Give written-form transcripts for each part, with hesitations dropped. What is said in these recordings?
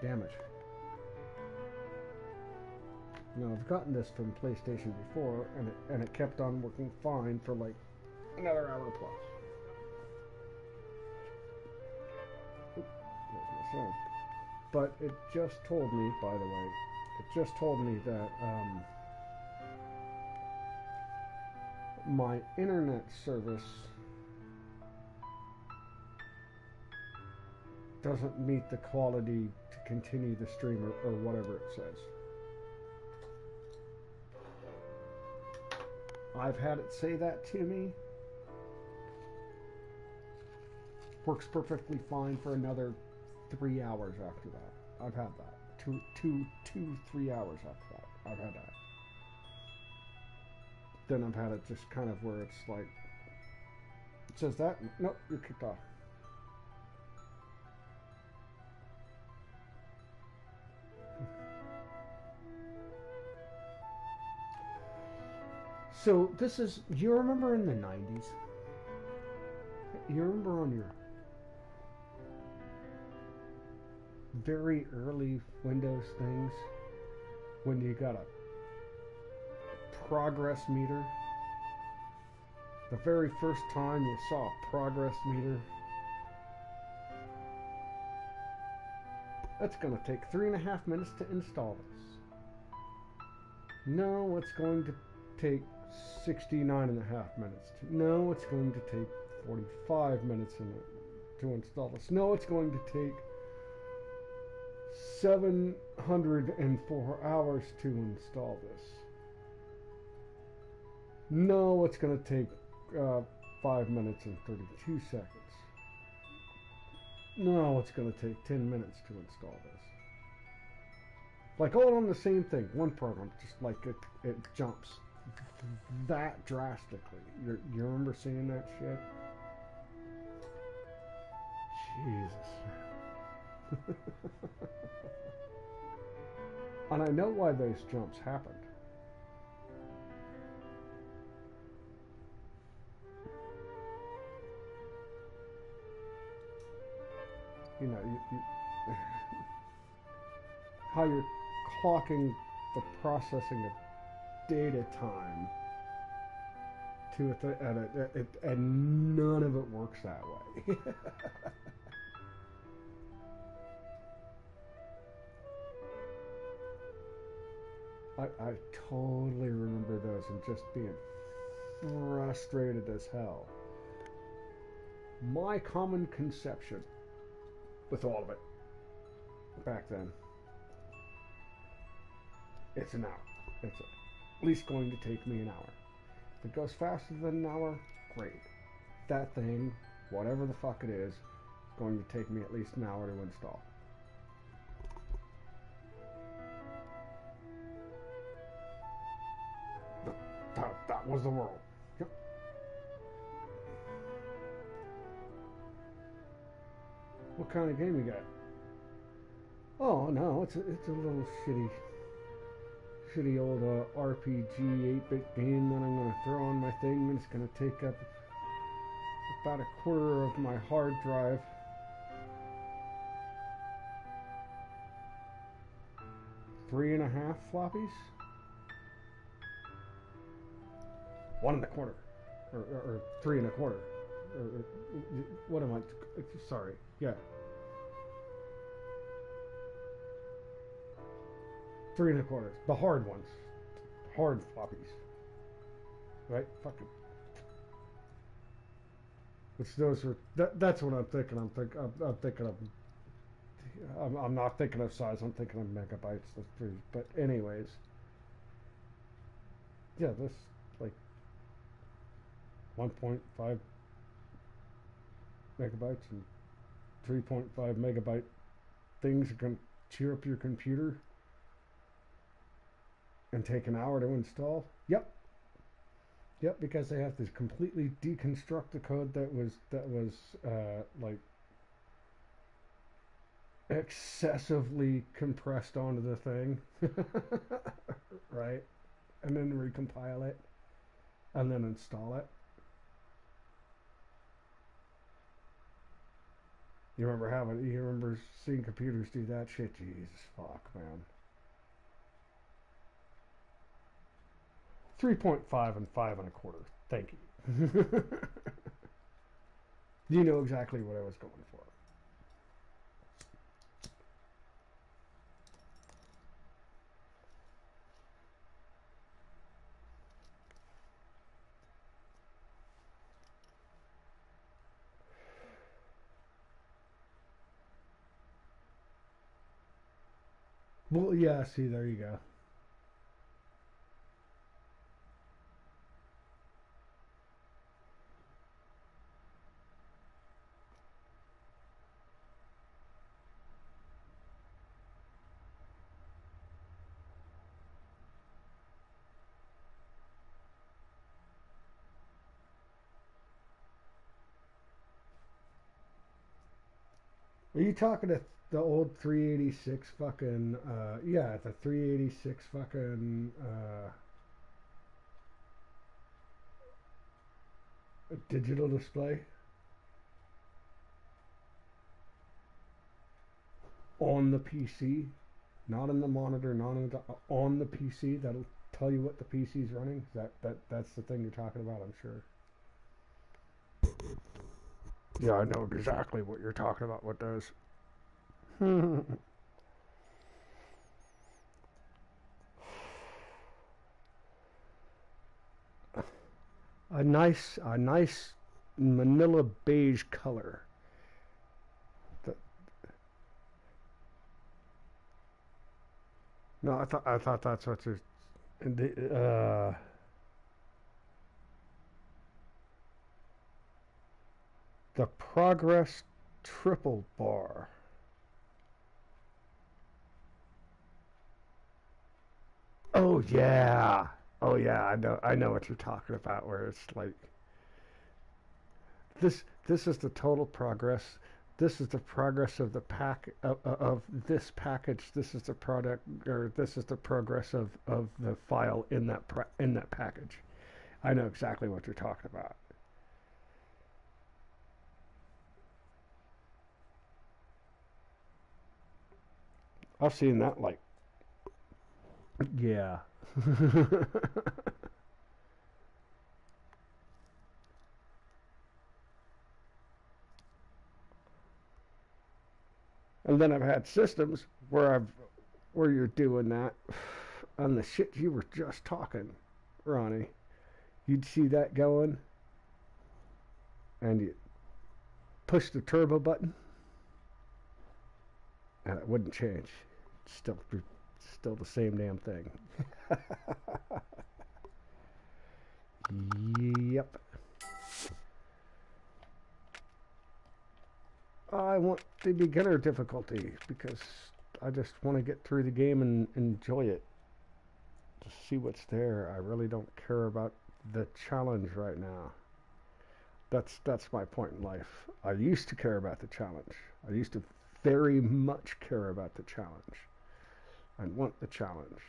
Damn it. Now, I've gotten this from PlayStation before, and it kept on working fine for like another hour plus. Oop, there's my sound. But it just told me, by the way, it just told me that my internet service doesn't meet the quality to continue the stream or whatever it says. I've had it say that to me. Works perfectly fine for another 3 hours after that. I've had that. 3 hours after that. I've had that. Then I've had it just kind of where it's like, it says that, nope, you're kicked off. So this is, you remember in the 90s? You remember on your very early Windows things when you got a progress meter? The very first time you saw a progress meter? That's going to take 3.5 minutes to install this. No, it's going to take 69.5 minutes. No, it's going to take 45 minutes to install this. No, it's going to take 704 hours to install this. No, it's going to take 5 minutes and 32 seconds. No, it's going to take 10 minutes to install this. Like all on the same thing, one program, just like it jumps that drastically. You remember seeing that shit? Jesus. And I know why those jumps happened. You know, how you're clocking the processing of data time to it, and none of it works that way. I totally remember those and just being frustrated as hell. My common conception with all of it back then, it's an hour. It's at least going to take me an hour. If it goes faster than an hour, great. That thing, whatever the fuck it is going to take me at least an hour to install. That was the world. Yep. What kind of game you got? Oh no, it's a little shitty old RPG 8-bit game that I'm going to throw on my thing, and it's going to take up about a quarter of my hard drive. Three and a half floppies? 1.25, or 3.25, or what am I? Sorry, yeah, 3.25. The hard ones, hard floppies, right? Fucking. Which those are. That's what I'm thinking. I'm thinking of. I'm not thinking of size. I'm thinking of megabytes. But anyways, yeah, this like 1.5 megabytes and 3.5 megabyte things that can cheer up your computer and take an hour to install. Yep, because they have to completely deconstruct the code that was like excessively compressed onto the thing, right? And then recompile it and then install it. You remember seeing computers do that shit? Jesus fuck, man. 3.5 and 5 1/4. Thank you. You know exactly what I was going for. Well, yeah, see, there you go. Are you talking to the old 386 fucking, yeah, the 386 fucking, digital display on the PC? Not in the monitor, not in the, on the PC. That'll tell you what the PC's running. That's the thing you're talking about, I'm sure. Yeah, I know exactly what you're talking about. What does? A nice manila beige color. The, no, I thought that's what you're. The progress triple bar. Oh yeah. Oh yeah, I know what you're talking about where it's like this is the total progress. This is the progress of the pack of this package. This is the product or this is the progress of the file in that package. I know exactly what you're talking about. I've seen that like yeah. And then I've had systems where you're doing that on the shit you were just talking, Ronnie. You'd see that going, and you push the turbo button, and it wouldn't change. It's still the same damn thing. Yep. I want the beginner difficulty because I just want to get through the game and enjoy it. To see what's there. I really don't care about the challenge right now. That's my point in life. I used to care about the challenge. I used to very much care about the challenge. I want the challenge.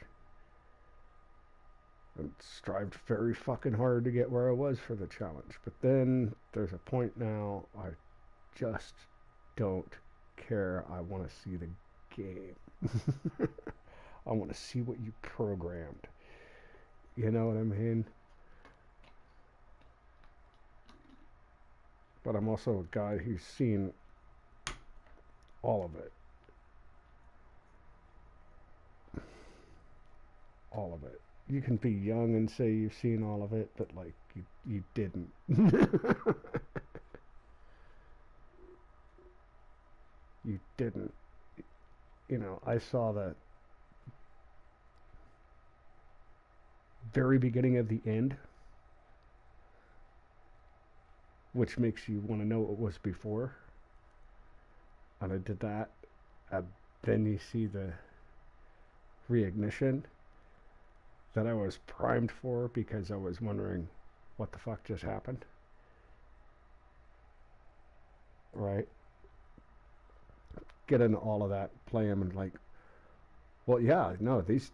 And strived very fucking hard to get where I was for the challenge. But then there's a point now I just don't care. I want to see the game. I want to see what you programmed. You know what I mean? But I'm also a guy who's seen all of it. All of it. You can be young and say you've seen all of it, but like you didn't. You didn't. I saw the very beginning of the end, which makes you want to know what was before. And I did that. And then you see the reignition that I was primed for because I was wondering what the fuck just happened. Right? Get into all of that, play them, and like, well, yeah, no, these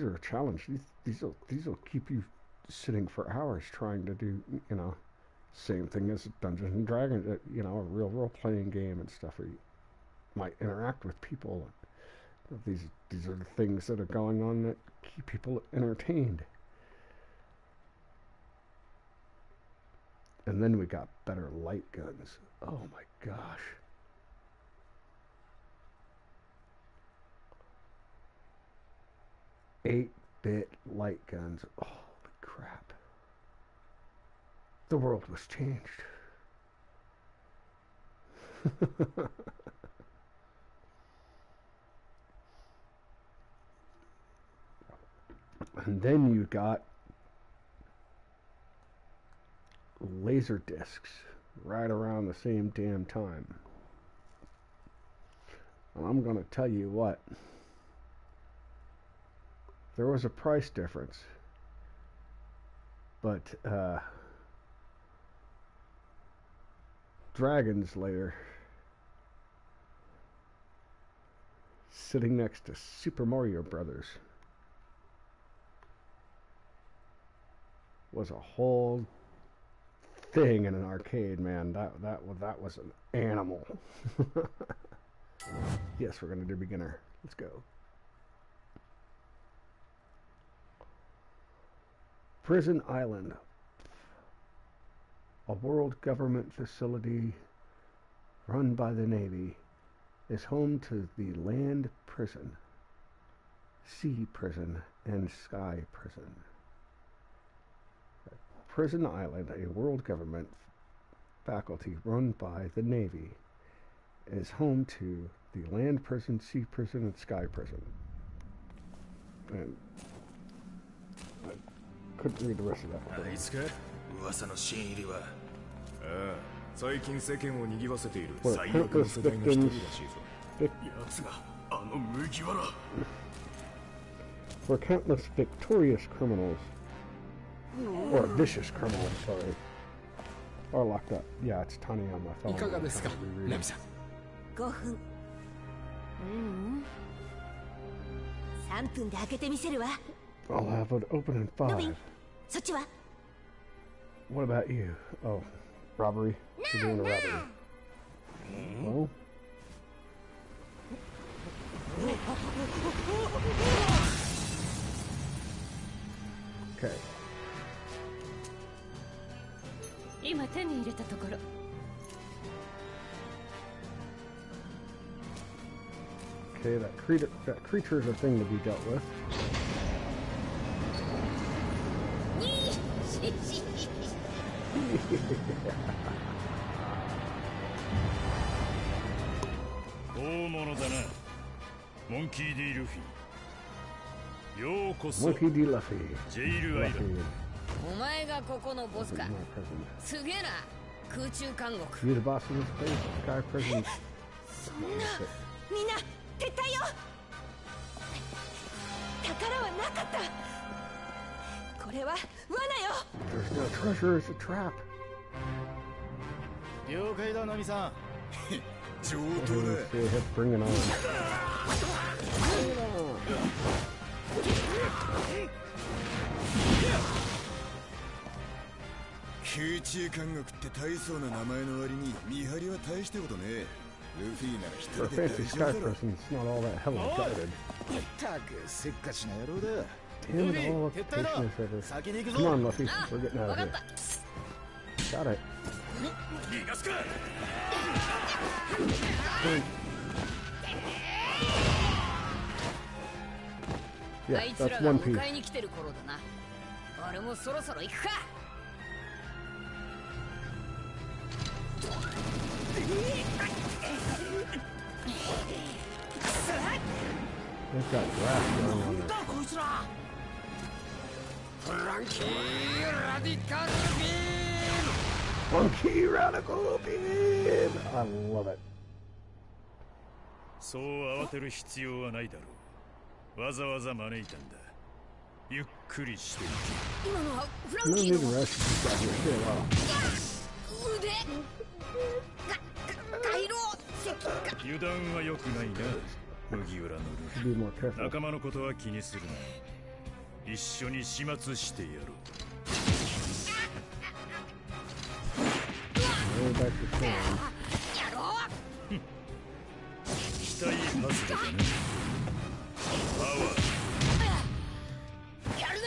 are a challenge. These will keep you sitting for hours trying to do, Same thing as Dungeons and Dragons, you know, a real role-playing game and stuff where you might interact with people. These are the things that are going on that keep people entertained. And then we got better light guns. Oh my gosh. 8-bit light guns. Holy crap. The world was changed. And then you got laser discs right around the same damn time. And I'm going to tell you what. There was a price difference. But Dragon's Lair, sitting next to Super Mario Brothers, was a whole thing in an arcade, man. That was an animal. Yes, we're gonna do beginner. Let's go. Prison Island, a world government facility run by the Navy, is home to the land prison, sea prison, and sky prison. Prison Island, a world government faculty run by the Navy, is home to the land prison, sea prison, and sky prison. And I couldn't read the rest of that. For countless victorious criminals, or vicious criminals, sorry, are locked up. Yeah, it's tiny on my phone. 5分。3分で開けてみせるわ。I'll have it open in 5. そっちは What about you? Oh, robbery? You're doing a robbery. Well. Okay. 今手に入れたところ。Okay, that creature is a thing to be dealt with. Monkey D. Luffy. Monkey D. Luffy. お前がここのボスか。すげえな。空中監獄。 You the boss of this place? Sky prison. そんな。みんな撤退よ。宝はなかった。これは罠よ。 There's no treasure. It's a trap. 了解だナミさん。上等だ。Bring it on.空中監獄って大層な名前の割に見張りは大したことねえ。ルフィなら一人で大丈夫だろ。 It's not all that heavily guarded. たくせっかちな野郎だ。 Damn it, all the patience ever. Come on, Luffy. We're getting out of here. Got it. Yeah, that's one piece. They've got grass going on there. Funky radical beam! I love it. そう慌てる必要はないだろう。わざわざ招いたんだ。ゆっくりしていけ。今のはフラン No キ need ー to の rush. You got your shit off. 腕。回路石か。油断は良くないな。麦わらのル Be more フィ。 careful. 仲間のことは気にするな。一緒に始末してやろう。types of things. やろう。期待外れだね。パワー、やるな。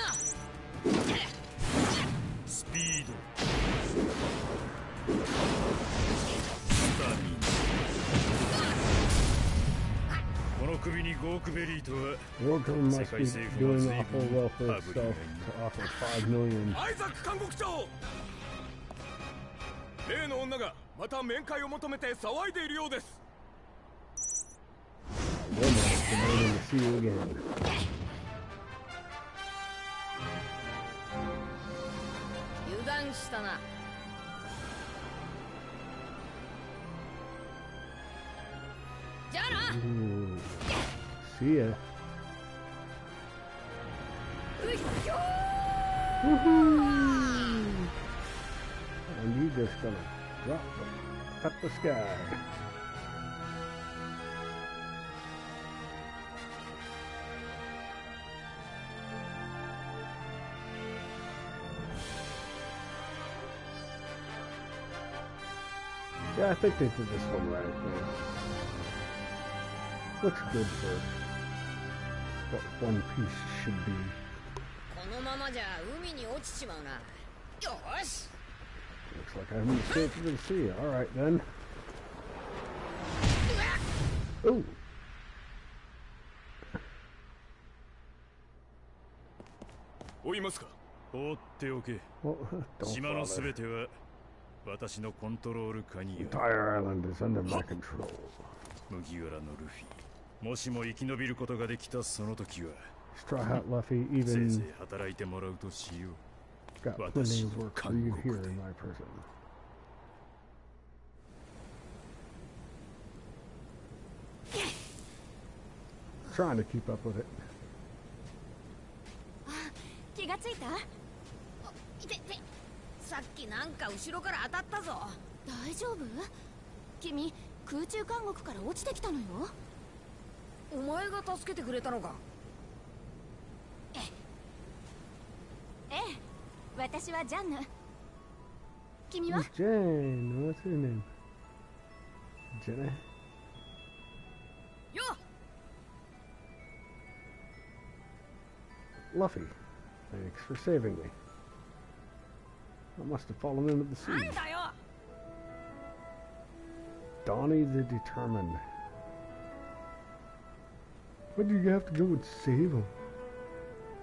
スピード、スタミナ。この首にゴークベリーとは Wargrim must be doing awful well for itself to offer 5 million. アイザック監獄長、例の女がまた面会を求めて騒いでいるようです。Woman, it's demanding to see you again. 油断したな。じゃあな。 Ooh. See ya. うっひょ Woohoo! And you just gonna drop at the sky. Yeah, I think they did this one right, man. Looks good for what One Piece should be. このままじゃ海に落ちちまうな。よし。 Looks like I haven't escaped to the sea. Alright then. Ooh. 追いますか。放っておけ。 Well, don't 島のす bother. べては私のコントロール下にある。 Entire island is under my control. 麦わらのルフィ、もしも生き延びることができたその時は Straw Hat Luffy せい even ぜい働いてもらうとしよう。 got plenty of work for you here in my prison. Trying to keep up with it. 気がついた？いてて。さっきなんか後ろから当たったぞ。大丈夫？君空中監獄から落ちてきたのよ。お前が助けてくれたのか。ええ、私はジャンヌ。君は？ Jane, what's her name? Jenna? よ。 Luffy, thanks for saving me. I must have fallen into the sea. なんだよ。 Donnie the Determined. Why did you have to go and save him?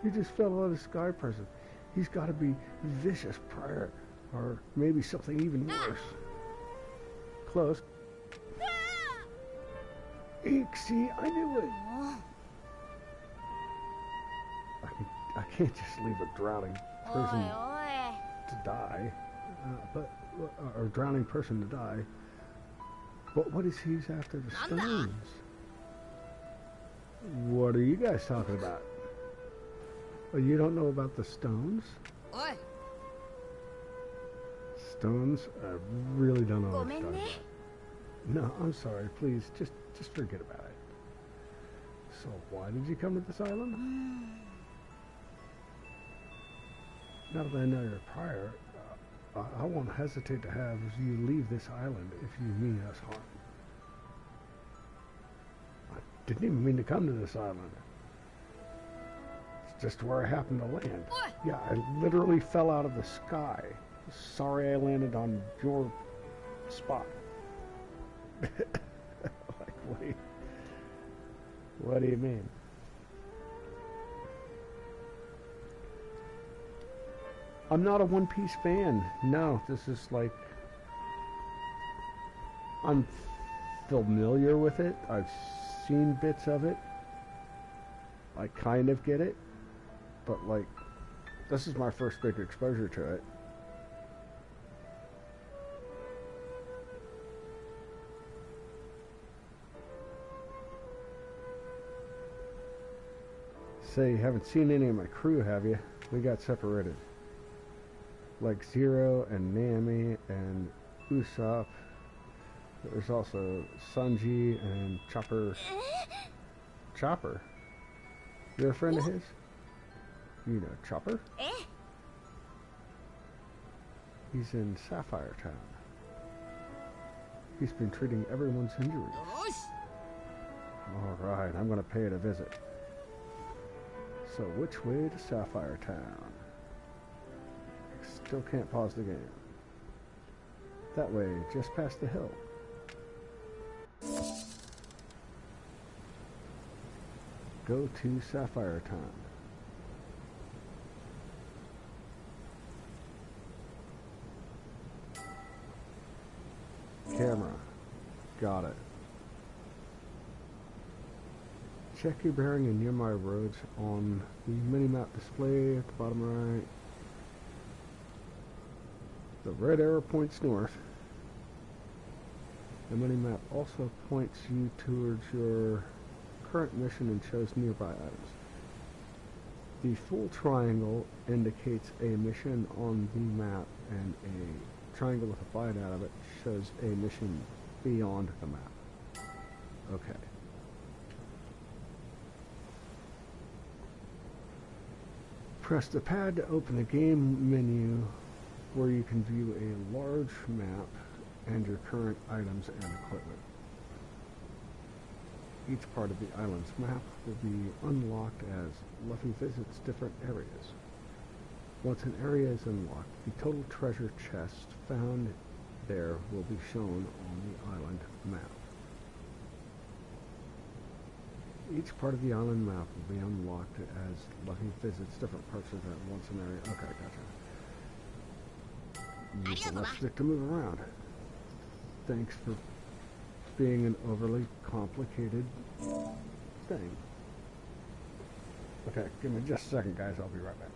He just fell out of the sky prison. He's got to be vicious prior, or maybe something even worse. Close. Eek, see, I knew it. I can't just leave a drowning おい person おい。 to die, or drowning person to die. But what is he's after the stones? What are you guys talking about? Oh, you don't know about the stones? おい。 Stones? I really don't know ご what め you're んね。 talking about. No, I'm sorry. Please, just forget about it. So, why did you come to this island? Now that I know your prior, I won't hesitate to have you leave this island if you mean us harm. I didn't even mean to come to this island. It's just where I happened to land. Yeah, I literally fell out of the sky. Sorry I landed on your spot. Like, what do you mean? I'm not a One Piece fan. No, this is like... I'm familiar with it. I've seen bits of it. I kind of get it. But like, this is my first big exposure to it. Say, you haven't seen any of my crew, have you? We got separated. Like Zero and Nami and Usopp. There's also Sanji and Chopper. Chopper? You're a friend of his? You know Chopper? え？ He's in Sapphire Town. He's been treating everyone's injuries. Alright, I'm gonna pay it a visit. So which way to Sapphire Town? Still can't pause the game. That way, just past the hill. Go to Sapphire Town. Camera. Got it. Check your bearing and nearby roads on the mini-map display at the bottom right. The red arrow points north. The mini-map also points you towards your current mission and shows nearby items. The full triangle indicates a mission on the map, and a triangle with a bite out of it shows a mission beyond the map. Okay. Press the pad to open the game menu, where you can view a large map and your current items and equipment. Each part of the island's map will be unlocked as Luffy visits different areas. Once an area is unlocked, the total treasure chest found there will be shown on the island map. Each part of the island map will be unlocked as Luffy visits different parts of it once an area. Okay, gotcha. Use the left stick to move around. Thanks for being an overly complicated thing. Okay, give me just a second, guys. I'll be right back.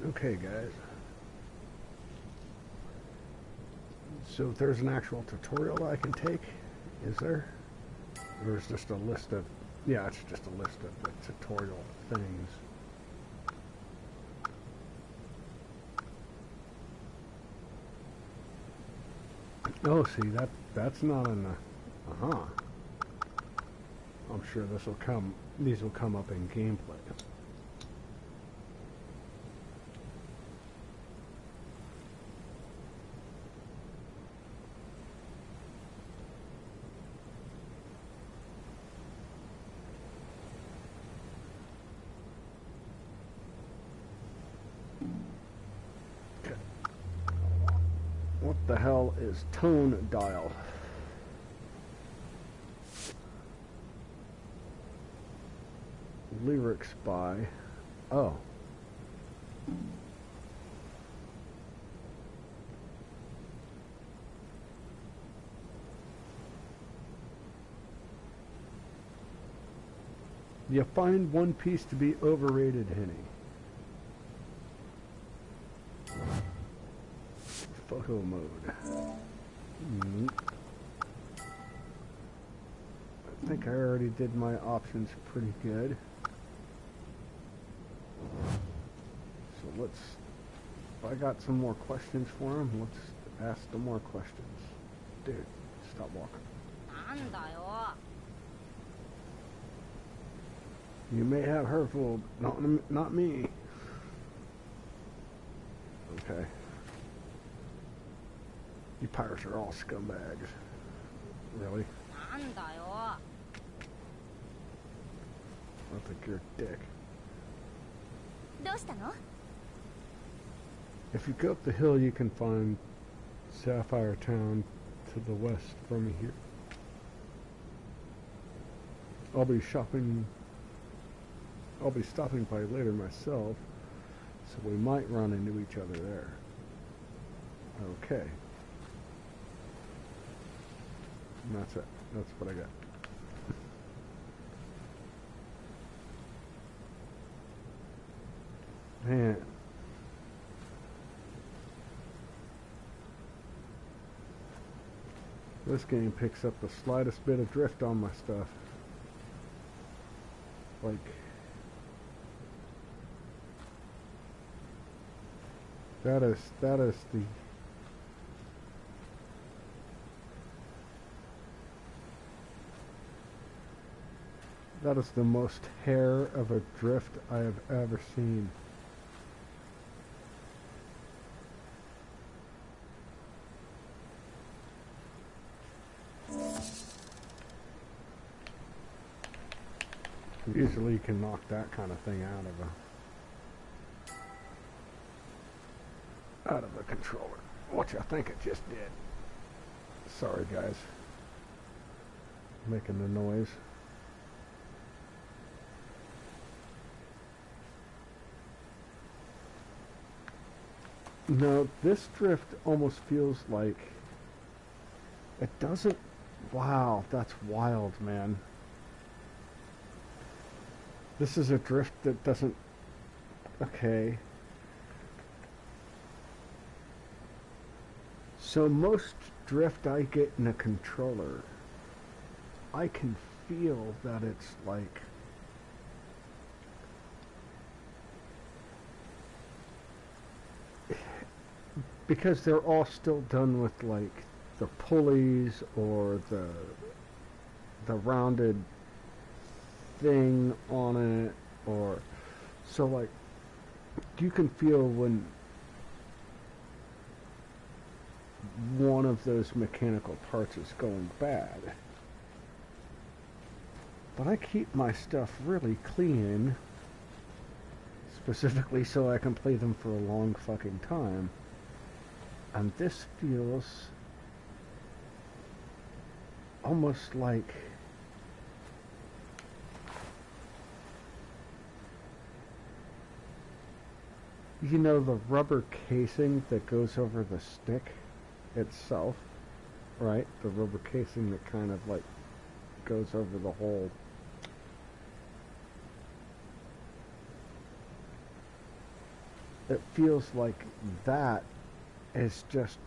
Okay, guys. So there's an actual tutorial I can take, is there? Or is just a list of... Yeah, it's just a list of the tutorial things. Oh, see, that's not in the... Uh-huh. I'm sure these will come up in gameplay. What the hell is tone dial? Lyrics by... Oh. You find One Piece to be overrated, Henny. Photo mode. think I already did my options pretty good. So let's, if I got some more questions for him, let's ask them more questions. Dude, stop walking. なんだよ。 You may have her fooled, not me. Okay. You pirates are all scumbags. Really? なんだよ。 I think you're a dick. どうしたの？ If you go up the hill, you can find Sapphire Town to the west from here. I'll be stopping by later myself, so we might run into each other there. Okay. And that's it. That's what I got. Man. This game picks up the slightest bit of drift on my stuff. Like, that is the most hair of a drift I have ever seen. Usually you can knock that kind of thing out of a controller, which I think it just did. Sorry guys, making the noise. No, this drift almost feels like it doesn't. Wow, that's wild, man. This is a drift that doesn't... Okay. So most drift I get in a controller, I can feel that it's like... Because they're all still done with like the pulleys or the rounded thing on it, or so like you can feel when one of those mechanical parts is going bad. But I keep my stuff really clean, specifically so I can play them for a long fucking time, and this feels almost like you know the rubber casing that goes over the stick itself, right? The rubber casing that kind of like goes over the whole. It feels like that is just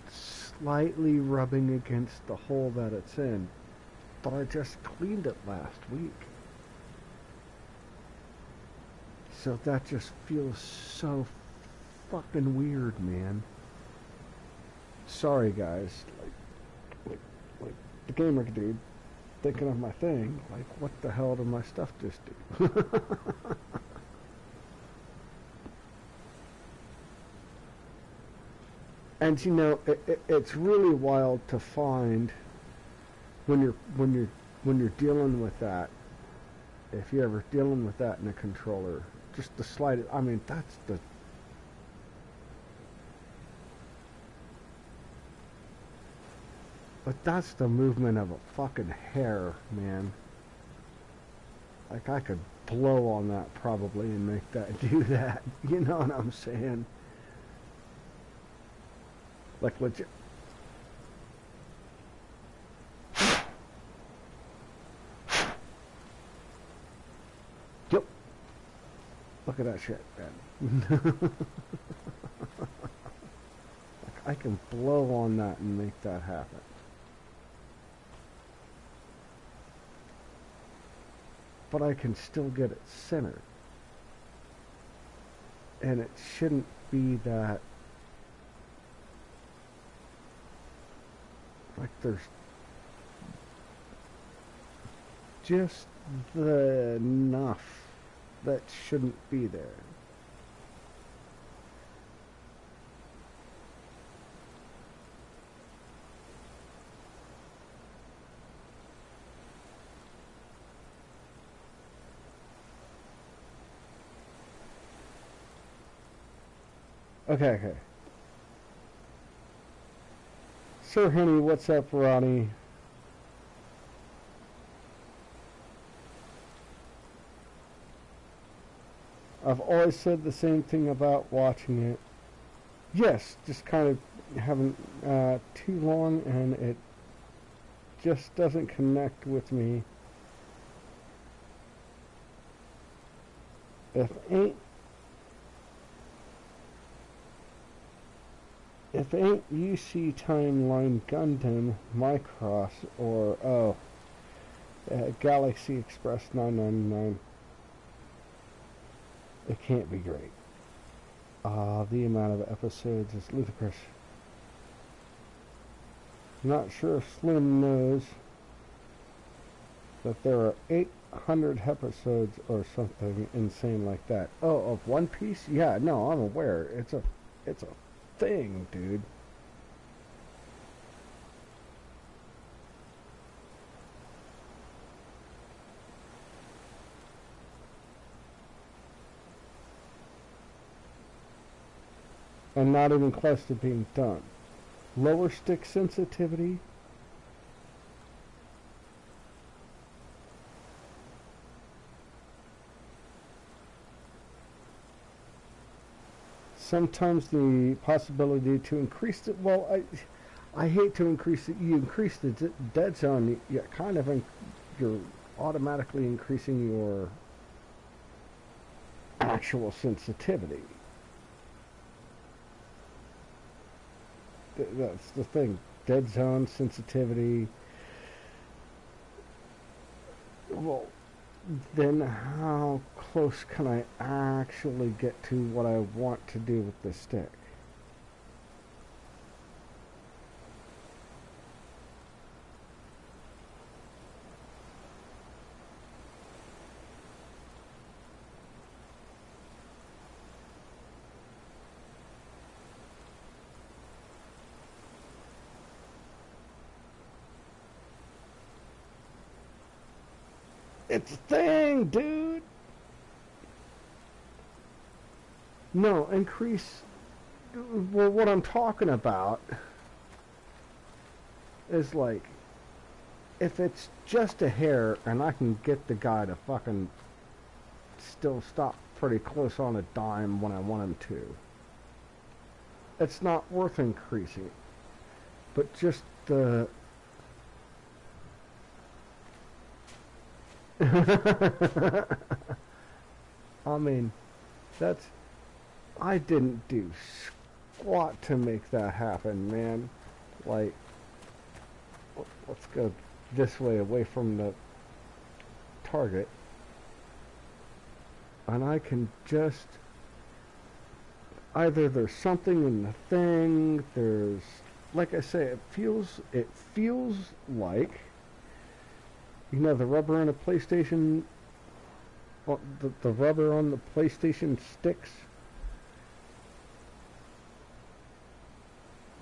slightly rubbing against the hole that it's in. But I just cleaned it last week. So that just feels so fucking weird, man. Sorry, guys. Like the gamer dude thinking of my thing. Like, what the hell did my stuff just do? And you know, it's really wild to find when you're dealing with that. If you're ever dealing with that in a controller. Just the slightest, I mean, that's the... But that's the movement of a fucking hair, man. Like, I could blow on that probably and make that do that. You know what I'm saying? Like, legit... Yep. Look at that shit, man. Like, I can blow on that and make that happen. but I can still get it centered. And it shouldn't be that, like, there's just the enough that shouldn't be there. Okay. Sir Honey, what's up, Ronnie? I've always said the same thing about watching it. Yes, just kind of having too long, and it just doesn't connect with me. If ain't UC Timeline Gundam Micross or Galaxy Express 999, it can't be great. The amount of episodes is ludicrous. Not sure if Slim knows that there are 800 episodes or something insane like that. Oh, of One Piece? Yeah, no, I'm aware. It's a thing, dude. And not even close to being done. Lower stick sensitivity. Sometimes the possibility to increase it. Well, I hate to increase it. You increase the dead zone. You kind of you're automatically increasing your actual sensitivity. That's the thing. Dead zone sensitivity. Well, then how close can I actually get to what I want to do with the stick? It's a thing, dude. No, increase. Well, what I'm talking about is like, if it's just a hair and I can get the guy to fucking still stop pretty close on a dime when I want him to, it's not worth increasing. But just the... I mean, I didn't do squat to make that happen, man. Like, let's go this way away from the target. And I can just, either there's something in the thing, there's, like I say, it feels like, you know, the rubber on a PlayStation, the rubber on the PlayStation sticks.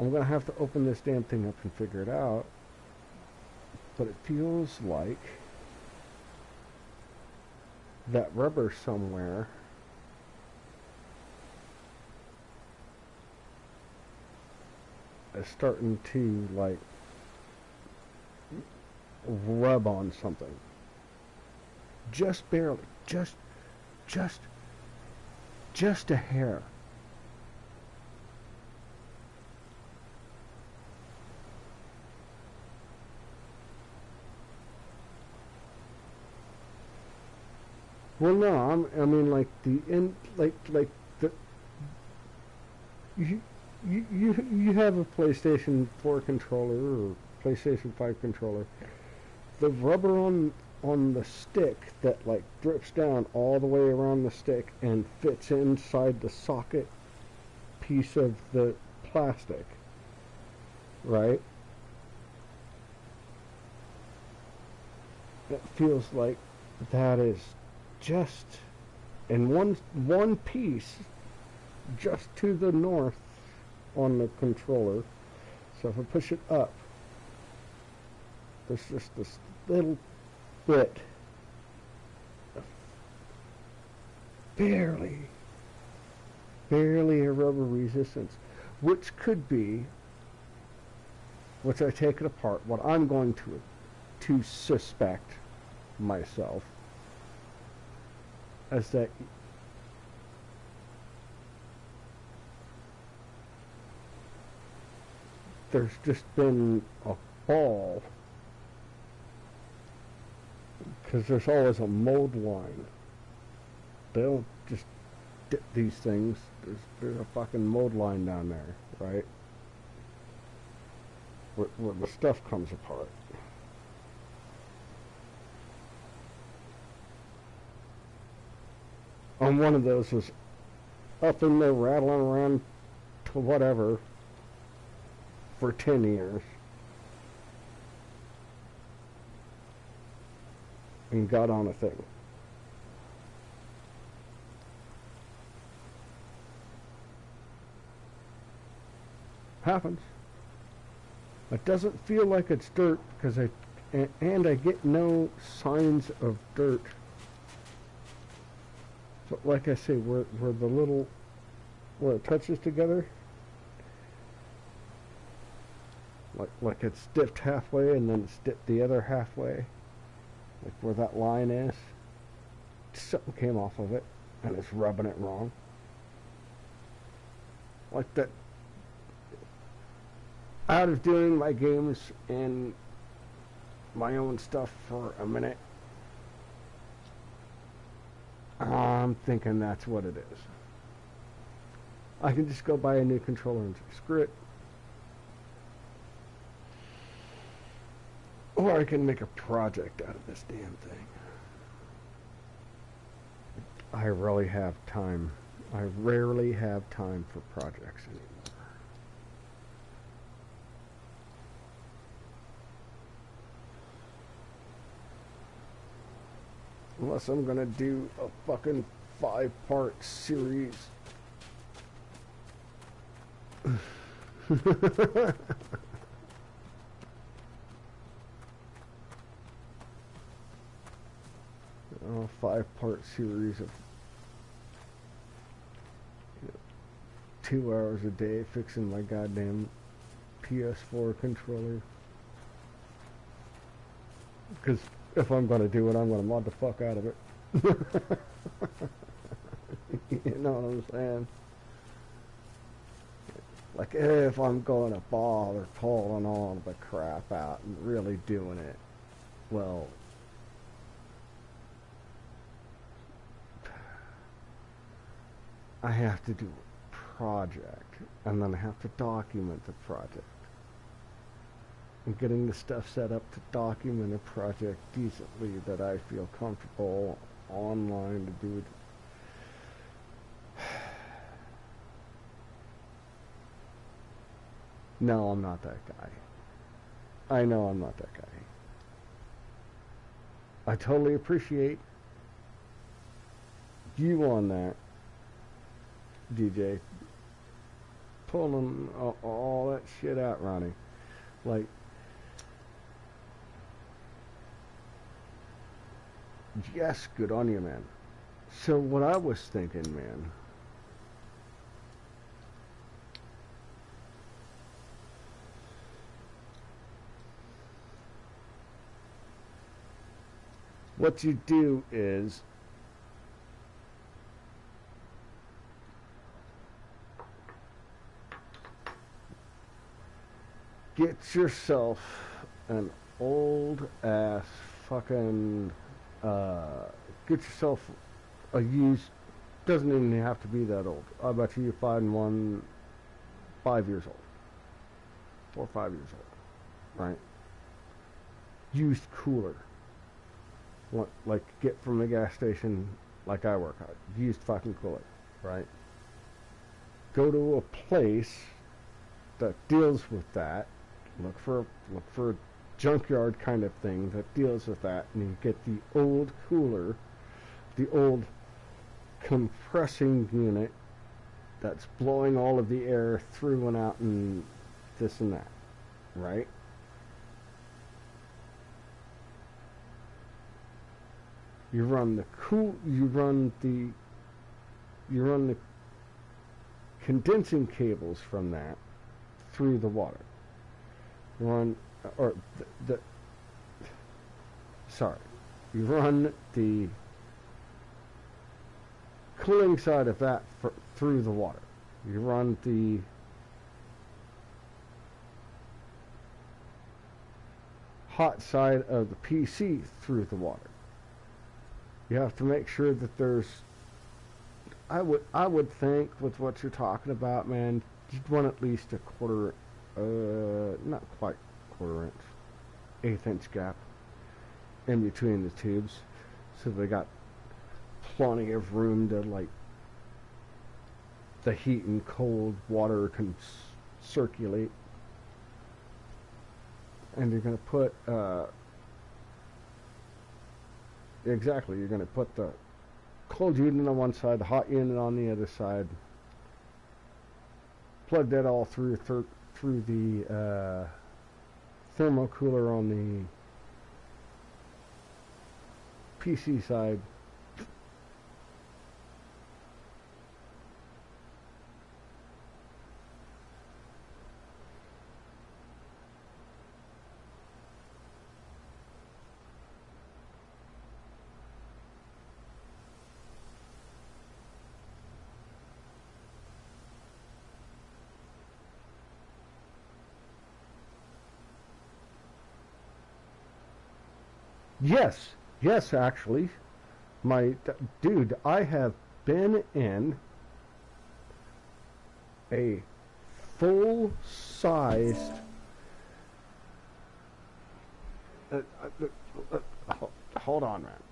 I'm going to have to open this damn thing up and figure it out. But it feels like that rubber somewhere is starting to, like, rub on something. Just barely. Just a hair. Well, no, I mean, like the end, like the. You have a PlayStation 4 controller or PlayStation 5 controller. The rubber on on the stick that like drips down all the way around the stick and fits inside the socket piece of the plastic, right? It feels like that is just in one piece just to the north on the controller. So if I push it up, there's just this little bit of barely a rubber resistance, which could be, which I take it apart, what I'm going to suspect myself as that there's just been a ball, because there's always a mold line. They don't just dip these things. There's a fucking mold line down there, right? Where the stuff comes apart. And one of those was up in there rattling around to whatever for 10 years. And got on a thing. Happens. It doesn't feel like it's dirt because I get no signs of dirt. But like I say, where the little, where it touches together, like it's dipped halfway and then it's dipped the other halfway, like where that line is, something came off of it and it's rubbing it wrong. Like that. Out of doing my games and my own stuff for a minute, I'm thinking that's what it is. I can just go buy a new controller and say, screw it. Or I can make a project out of this damn thing. I rarely have time. I rarely have time for projects anymore. Unless I'm gonna do a fucking 5-part series. A 5-part series of 2 hours a day fixing my goddamn PS4 controller. Because if I'm going to do it, I'm going to mod the fuck out of it. You know what I'm saying? Like, if I'm going to bother pulling all the crap out and really doing it, well, I have to do a project, and then I have to document the project. And getting the stuff set up to document a project decently that I feel comfortable online to do it. No, I'm not that guy. I know I'm not that guy. I totally appreciate you on that, DJ. Pulling all that shit out, Ronnie. Like, yes, good on you, man. So what I was thinking, man, what you do is get yourself an old ass fucking get yourself a used, doesn't even have to be that old. I bet you find one 5 years old. 4 or 5 years old. Right? Used cooler. like get from the gas station like I work at. Used fucking cooler, right? Go to a place that deals with that. Look for a junkyard kind of thing that deals with that, and you get the old cooler, the old compressing unit that's blowing all of the air through and out and this and that, right? You run the condensing cables from that through the water. You run the cooling side of that through the water. You run the hot side of the PC through the water. You have to make sure that there's, I would think with what you're talking about, man, you'd want at least a quarter, not quite quarter inch, 1/8 inch gap in between the tubes, so they got plenty of room to, like, the heat and cold water can circulate. And you're going to put, exactly, you're going to put the cold unit on one side, the hot unit on the other side, plug that all through the thermal cooler on the PC side. Yes, actually. Dude, I have been in a full-sized... hold on, man.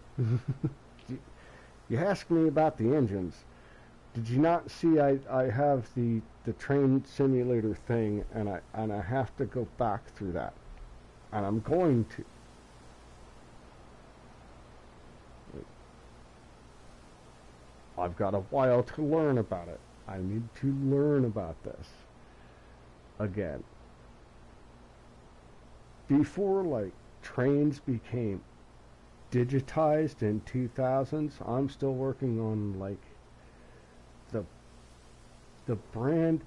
You asked me about the engines. Did you not see I have the train simulator thing, and I have to go back through that. And I'm going to. I've got a while to learn about it. I need to learn about this again. Before, like, trains became digitized in 2000s, I'm still working on, like, the brand.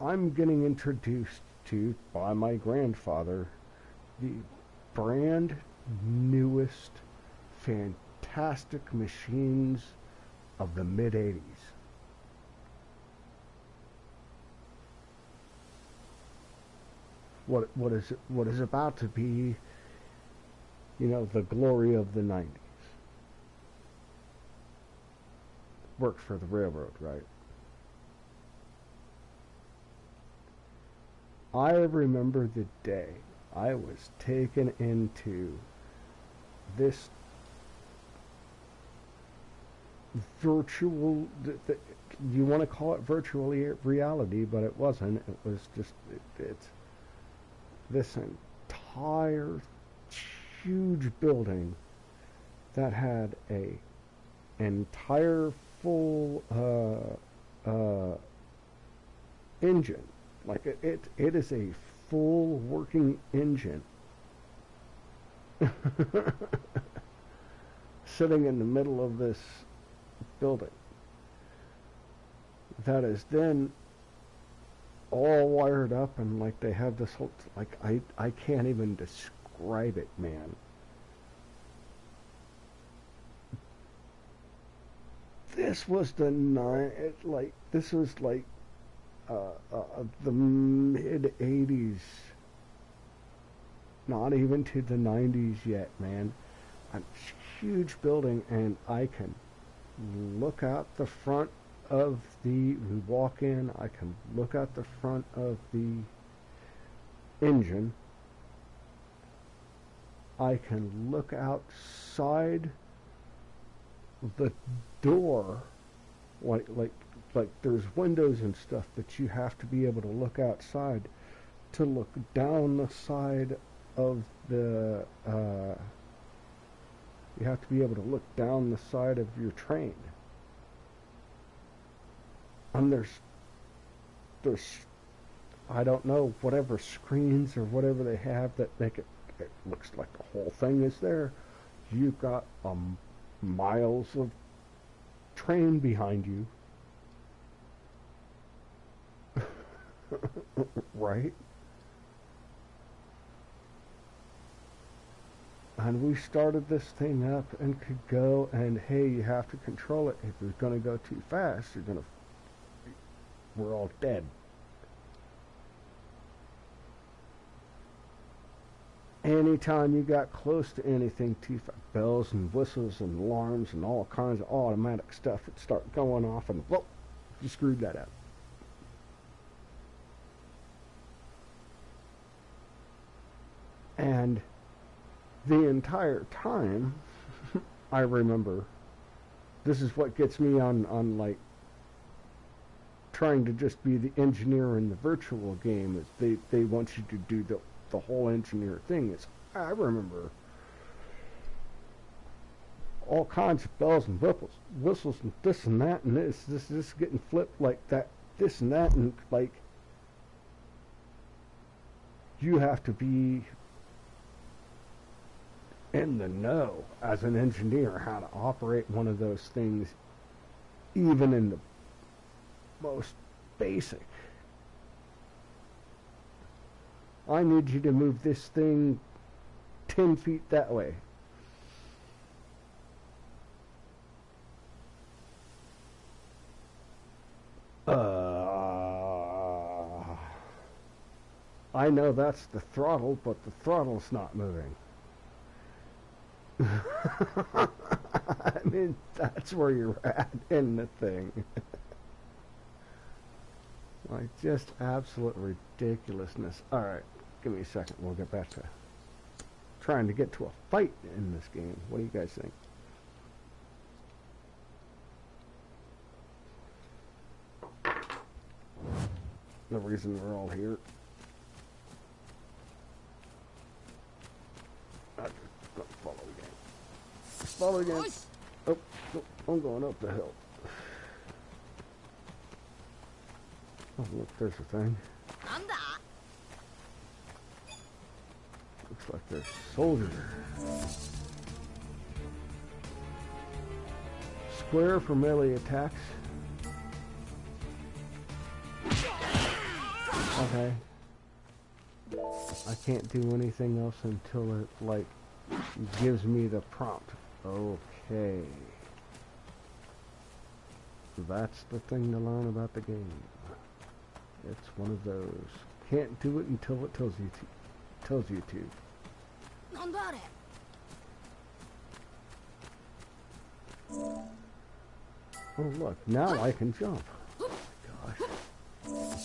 I'm getting introduced to, by my grandfather, the brand newest fantastic machines of the mid-'80s. What is about to be, you know, the glory of the 90s. Worked for the railroad, right? I remember the day I was taken into this virtual, you want to call it virtual reality, but it wasn't. It was just, it's this entire huge building that had a entire full engine. Like it is a full working engine sitting in the middle of this building that is then all wired up, and like they have this whole, like, I can't even describe it, man. This was the the mid-'80s, not even to the 90s yet, man. A huge building, and I can look out the front of we walk in, I can look out the front of the engine, I can look outside the door, like there's windows and stuff, but you have to be able to look outside to look down the side of the you have to be able to look down the side of your train. And there's I don't know, whatever screens or whatever they have that make it looks like the whole thing is there. You've got miles of train behind you. Right? And we started this thing up and could go, and hey, you have to control it. If you're going to go too fast, we're all dead. Anytime you got close to anything too fast, bells and whistles and alarms and all kinds of automatic stuff would start going off, and whoa, you screwed that up. And the entire time, I remember, this is what gets me on like trying to just be the engineer in the virtual game, is they want you to do the whole engineer thing. Is I remember all kinds of bells and whistles and this and that and this getting flipped like that, this and that, and like you have to be in the know as an engineer how to operate one of those things, even in the most basic. I need you to move this thing 10 feet that way. I know that's the throttle, but the throttle's not moving. I mean, that's where you're at in the thing. Like, just absolute ridiculousness. Alright, give me a second. We'll get back to trying to get to a fight in this game. What do you guys think? The reason we're all here. I'm just gonna follow again. Follow again. Oh, I'm going up the hill. Oh, look, there's a thing. Looks like there's soldiers. Square for melee attacks. Okay. I can't do anything else until it, like, gives me the prompt. Okay. That's the thing to learn about the game. It's one of those. Can't do it until it tells you to. Oh look, now I can jump. Oh my gosh.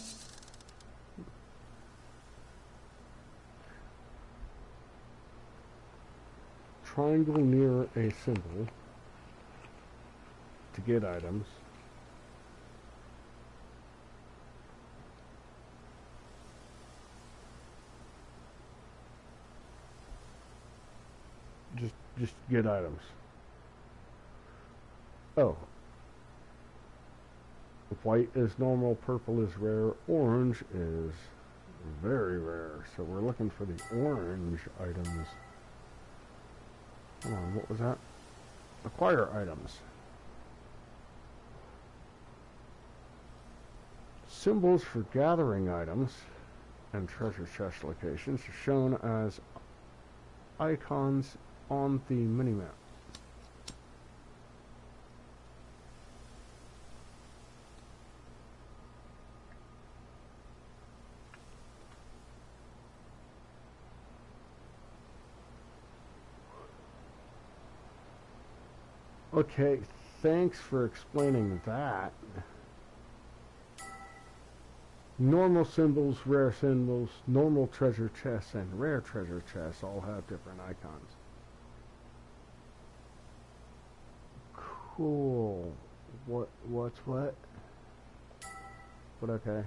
Triangle near a symbol to get items. Just get items. Oh. White is normal, purple is rare, orange is very rare. So we're looking for the orange items. Hold on, what was that? Acquire items. Symbols for gathering items and treasure chest locations are shown as icons on the minimap. Okay, thanks for explaining that. Normal symbols, rare symbols, normal treasure chests, and rare treasure chests all have different icons. Cool. What's what? But okay.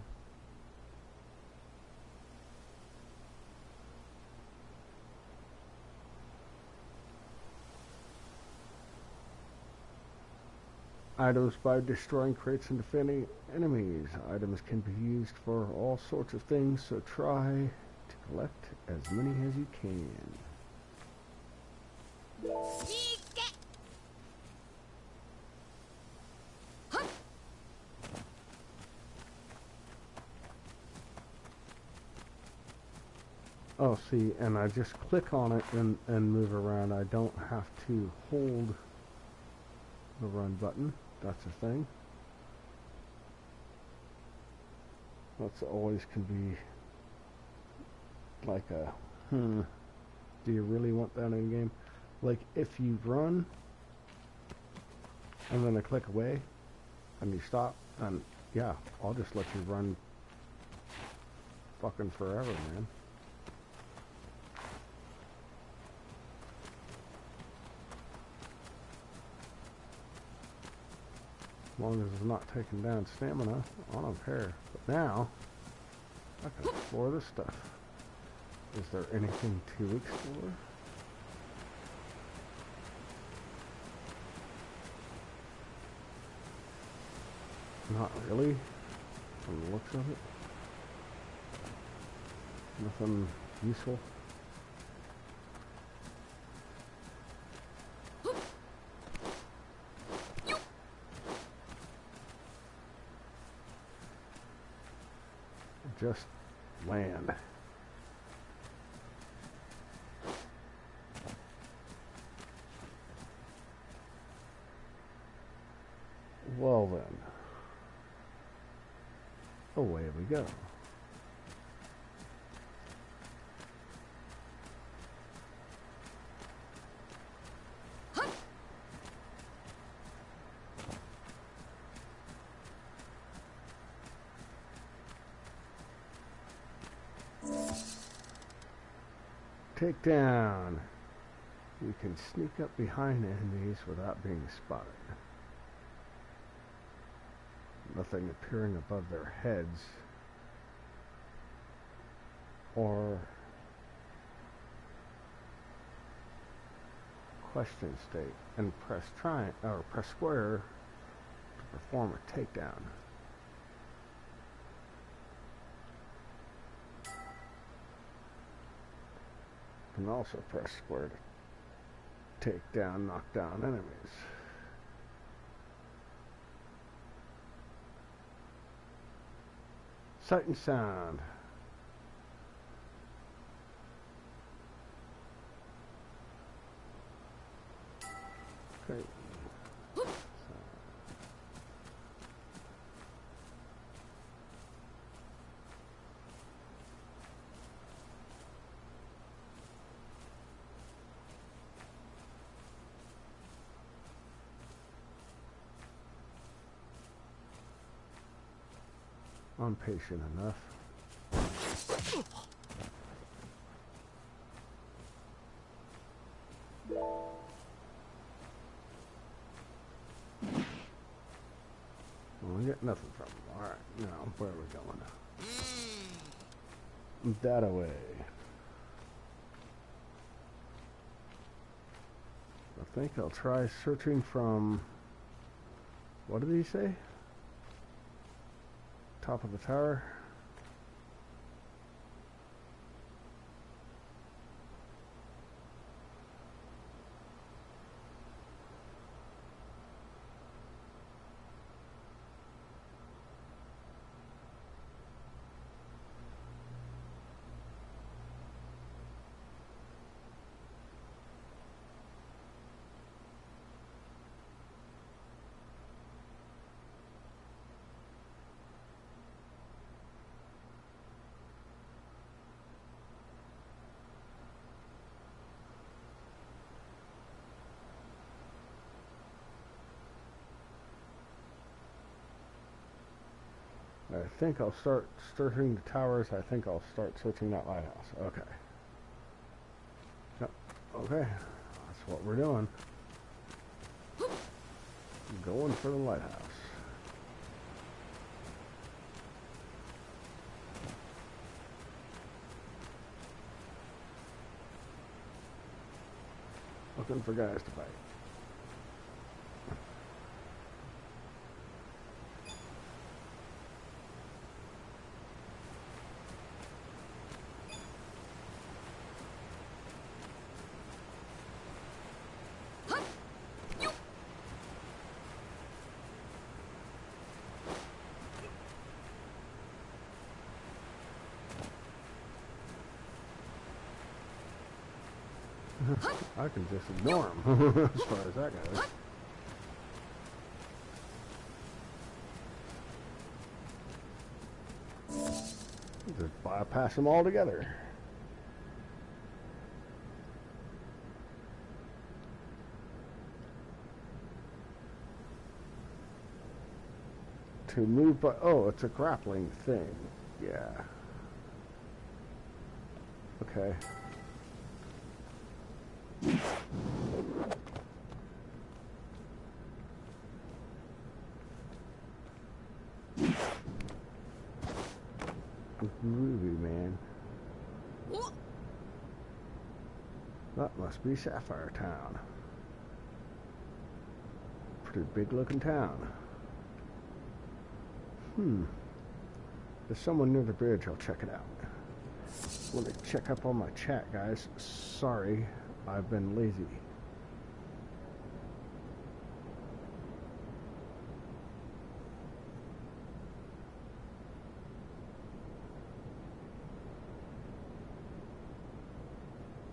Items by destroying crates and defending enemies. Items can be used for all sorts of things, so try to collect as many as you can. Oh, see, and I just click on it and move around. I don't have to hold the run button. That's a thing. That's always can be like a, do you really want that in game? Like, if you run, and then I click away, and you stop, and yeah, I'll just let you run fucking forever, man. As long as it's not taking down stamina, I don't care. But now, I can explore this stuff. Is there anything to explore? Not really, from the looks of it. Nothing useful. Just land. Well then, away we go. Take down. You can sneak up behind enemies without being spotted. Nothing appearing above their heads or question state, and press triangle or press square to perform a takedown. You can also press square to take down, knock down enemies. Sight and sound. Okay. I'm patient enough. Well, we get nothing from them. Alright, now where are we going? That away. I think I'll try searching from, what did he say? Top of the tower. I think I'll start searching the towers. I think I'll start searching that lighthouse. Okay. Yep. Okay. That's what we're doing. Going for the lighthouse. Looking for guys to fight. I can just ignore him as far as that goes. Just bypass them altogether. To move by, oh, it's a grappling thing. Yeah. Okay. Groovy, man. That must be Sapphire Town. Pretty big looking town. There's someone near the bridge. I'll check it out. Let me check up on my chat, guys. Sorry, I've been lazy.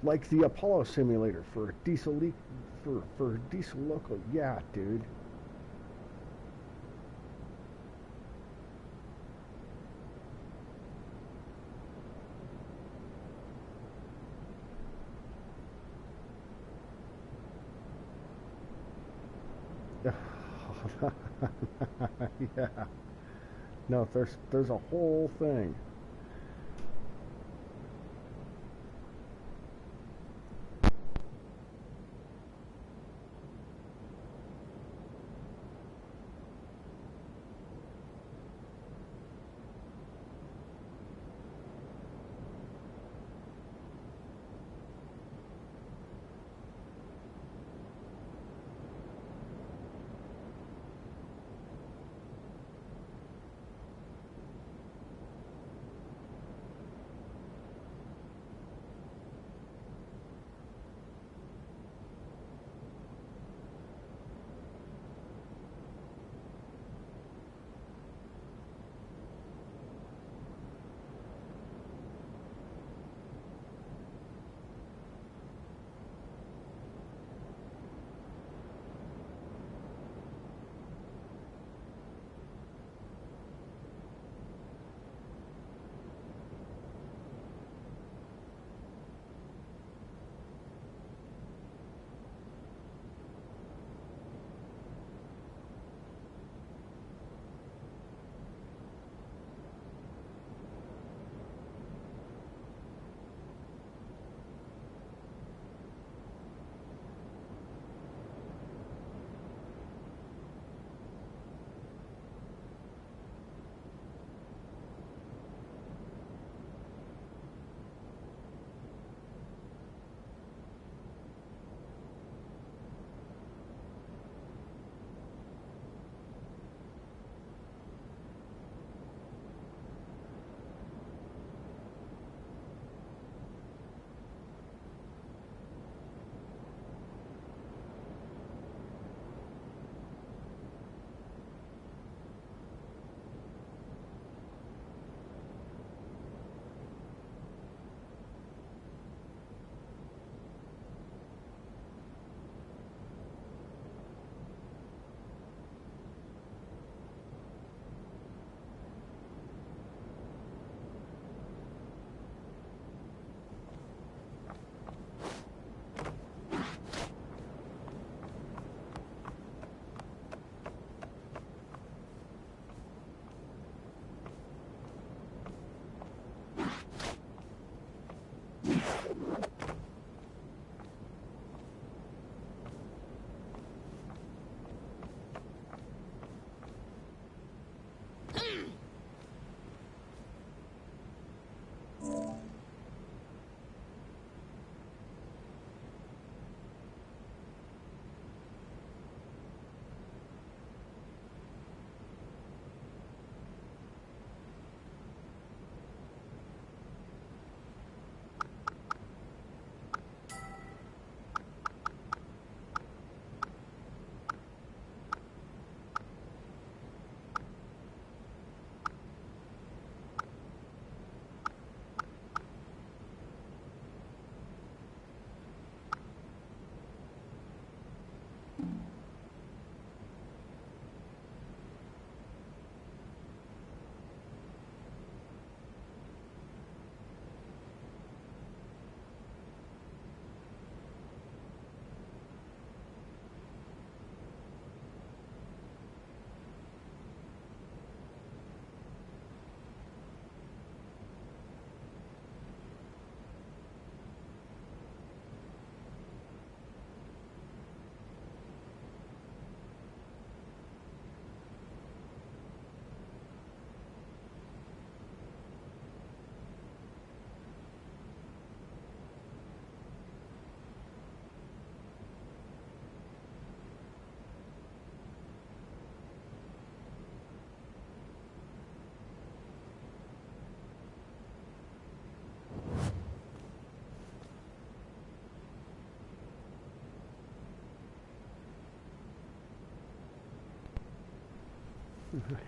Like the Apollo simulator for diesel leak for diesel local. Yeah, dude. Yeah. No, there's a whole thing.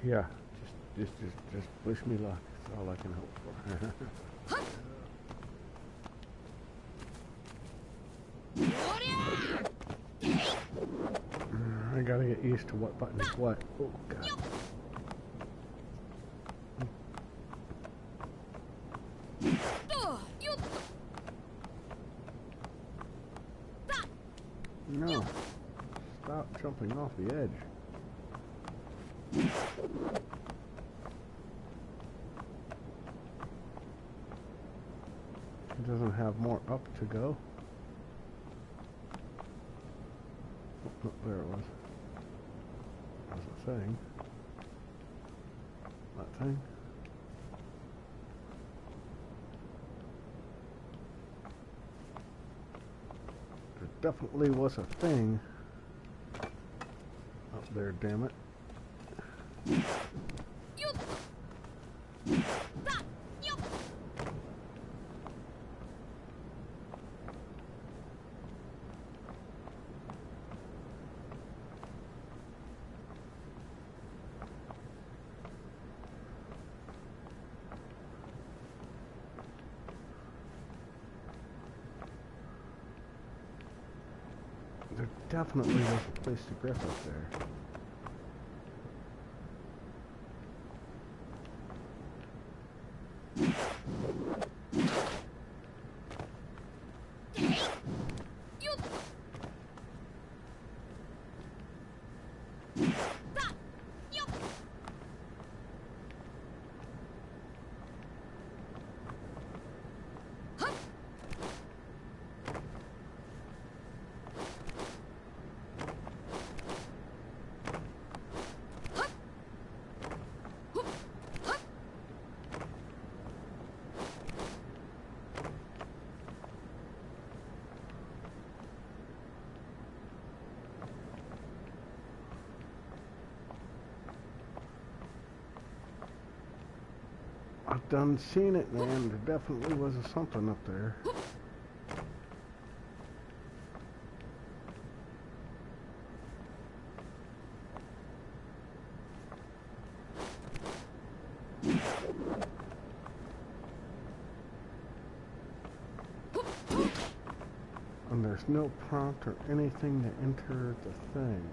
Yeah, just wish me luck. That's all I can hope for. I gotta get used to what button is what. Oh god. No. Stop jumping off the edge. It doesn't have more up to go. Oh, there it was. That was a thing. That thing. There definitely was a thing up there, damn it. There definitely was a place to grip up there. I've done seen it, man. There definitely was a something up there. And there's no prompt or anything to enter the thing.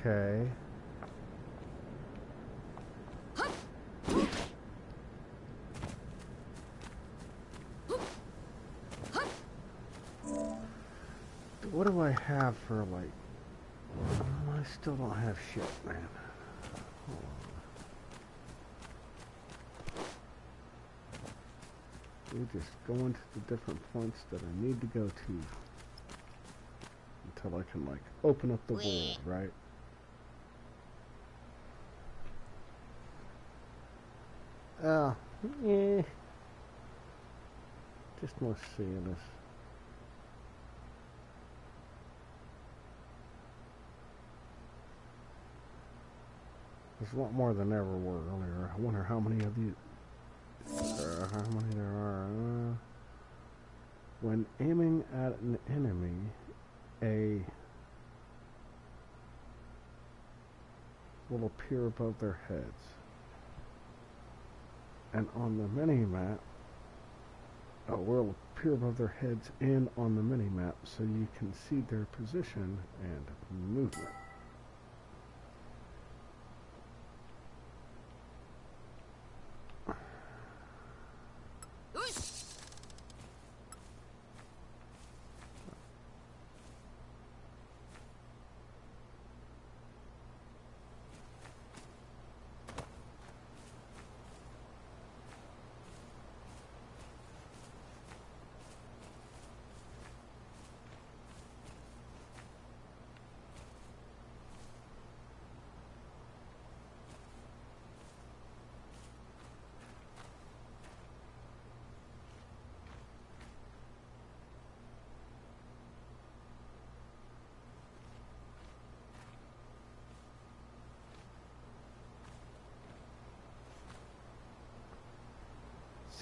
Okay. What do I have for, like... I still don't have shit, man. Hold on. We just go into the different points that I need to go to until I can, like, open up the world, right? Yeah. Just more seeing this. There's a lot more than there were earlier. I wonder how many of these... how many there are. When aiming at an enemy, a... will appear above their heads. And on the mini-map, will appear above their heads and on the mini-map so you can see their position and movement.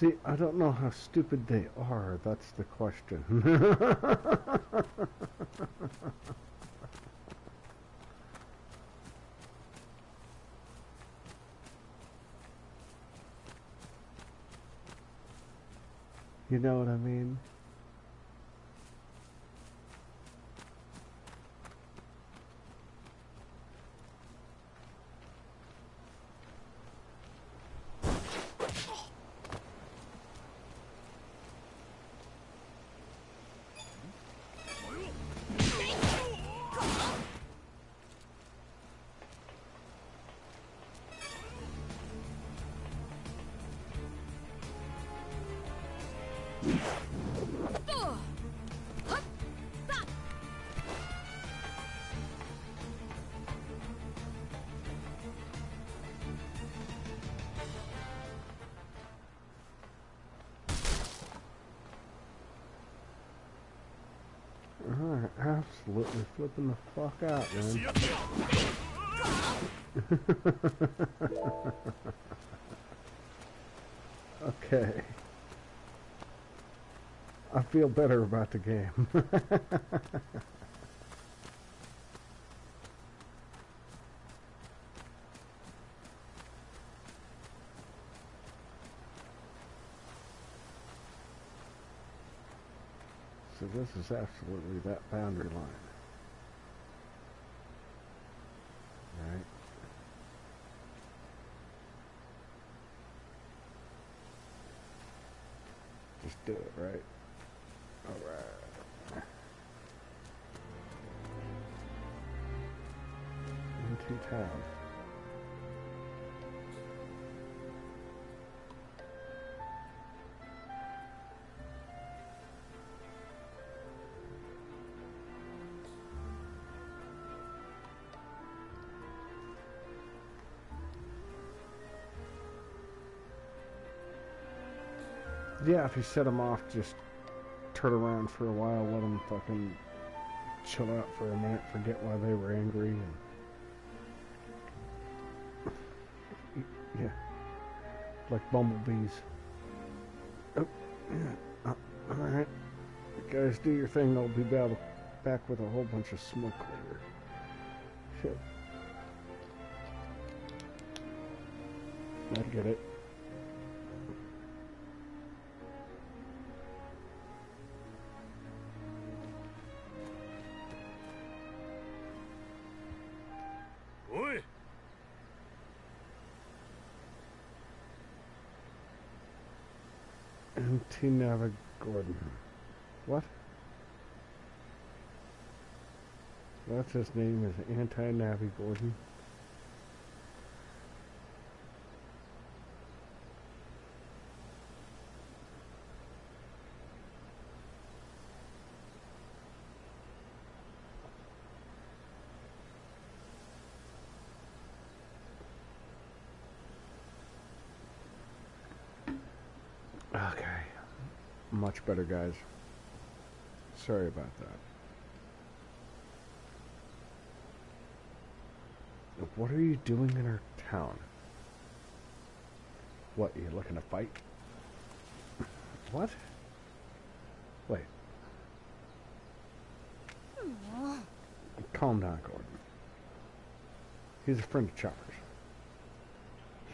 See, I don't know how stupid they are. That's the question. You know what I mean? Alright, absolutely flipping the fuck out, man. Okay. I feel better about the game. So this is absolutely that boundary line. Right? Just do it, right? Alright. Into town. Yeah, if you set them off, just turn around for a while, let them fucking chill out for a minute, forget why they were angry, and yeah, like bumblebees. Oh, yeah. All right, you guys do your thing. I'll be back with a whole bunch of smoke later. Shit, I get it. Anti-Navi Gordon. What? That's his name, is Anti-Navi Gordon. Okay. Much better, guys. Sorry about that. What are you doing in our town? What, you looking to fight? What? Wait. Calm down, Gordon. He's a friend of Chopper's.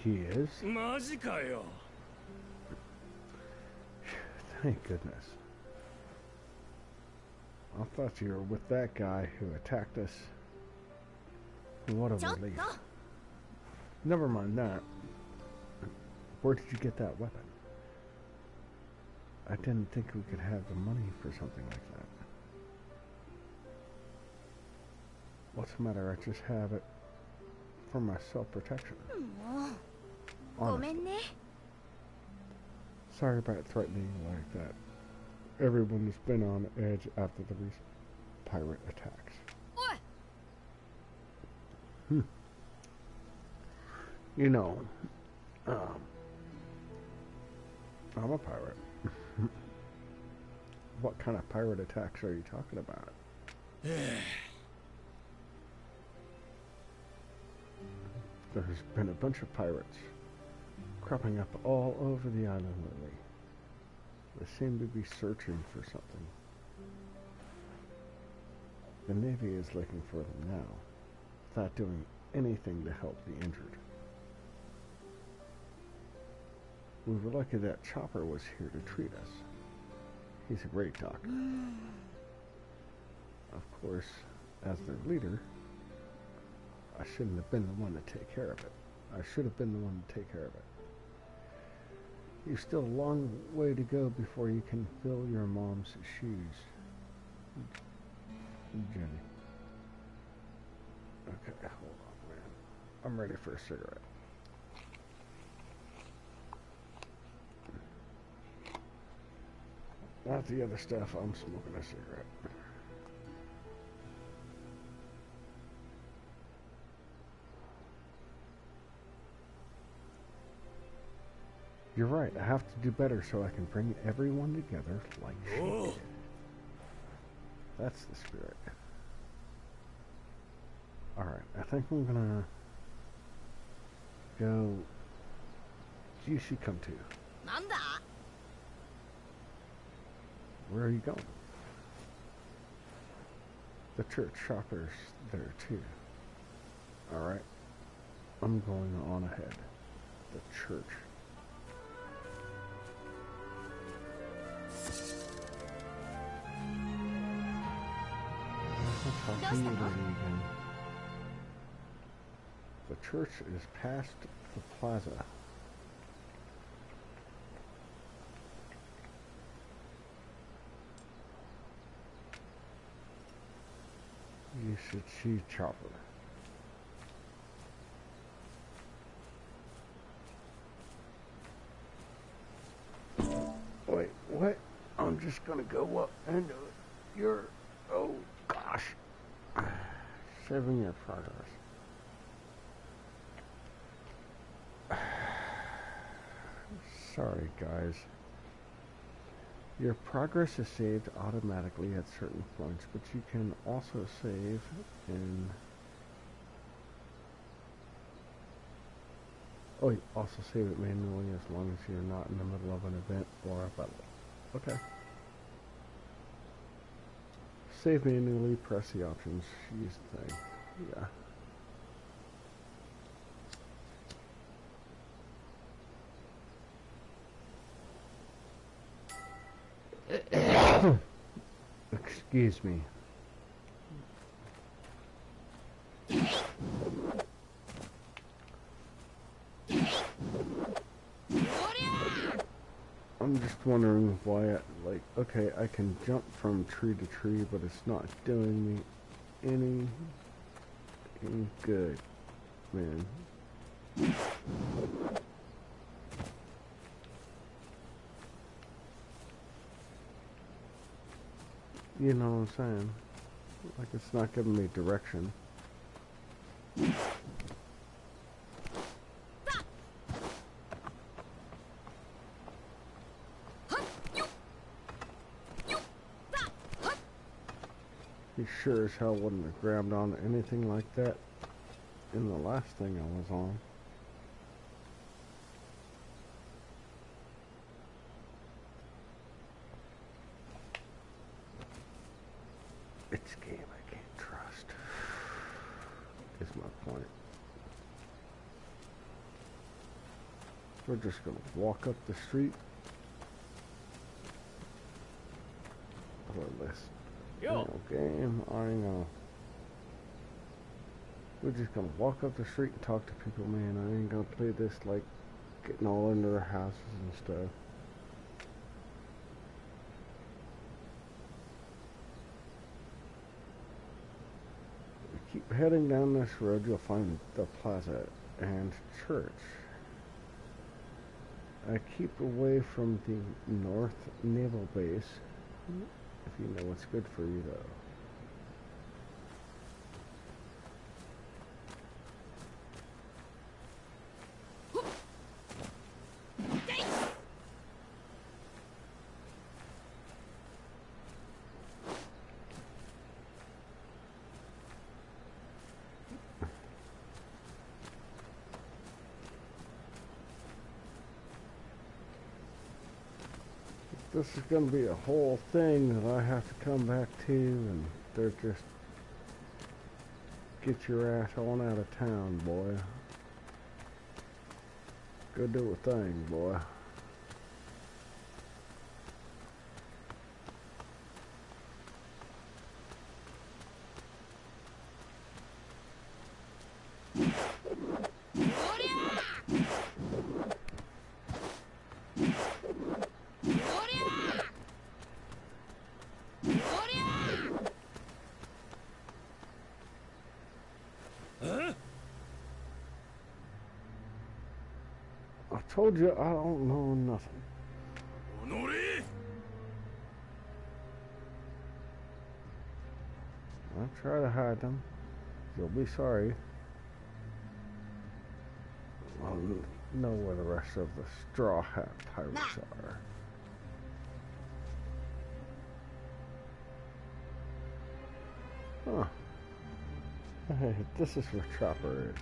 He is? Thank goodness. I thought you were with that guy who attacked us. What a relief. Never mind that. Where did you get that weapon? I didn't think we could have the money for something like that. What's the matter? I just have it for my self-protection. Sorry about threatening you like that. Everyone's been on edge after the recent pirate attacks. You know, I'm a pirate. What kind of pirate attacks are you talking about? There's been a bunch of pirates cropping up all over the island lately. They seem to be searching for something. The Navy is looking for them now, without doing anything to help the injured. We were lucky that Chopper was here to treat us. He's a great doctor. Of course, as their leader, I shouldn't have been the one to take care of it. I should have been the one to take care of it. You've still a long way to go before you can fill your mom's shoes. Jenny. Okay, hold on, man. I'm ready for a cigarette. Not the other stuff, I'm smoking a cigarette. You're right, I have to do better so I can bring everyone together like she did. That's the spirit. Alright, I think I'm gonna go Come to. Where are you going? The church shopper's there too. Alright. I'm going on ahead. The church. I'll talk to you later again. The church is past the plaza. You should see Chopper. Wait, what? I'm just gonna go up and do it. You're... oh, gosh. Saving your progress. Sorry, guys. Your progress is saved automatically at certain points, but you can also save in... oh, you also save it manually as long as you're not in the middle of an event or a battle. Okay. Save manually, press the options, use the thing. Yeah. Excuse me. I'm just wondering why, okay, I can jump from tree to tree, but it's not doing me any good, man. You know what I'm saying? Like, it's not giving me direction. He sure as hell wouldn't have grabbed on anything like that in the last thing I was on. It's a game I can't trust, is my point. We're just gonna walk up the street. Or this game, I know. We're just gonna walk up the street and talk to people, man. I ain't gonna play this like getting all into their houses and stuff. Keep heading down this road, you'll find the plaza and church. I keep away from the North Naval Base, if you know what's good for you, though. this is going to be a whole thing that I have to come back to, and they're just get your ass on out of town, boy. Go do a thing, boy. I told you I don't know nothing. I'll try to hide them. You'll be sorry. I'll know where the rest of the Straw Hat Pirates are. Huh. Hey, this is where Chopper is.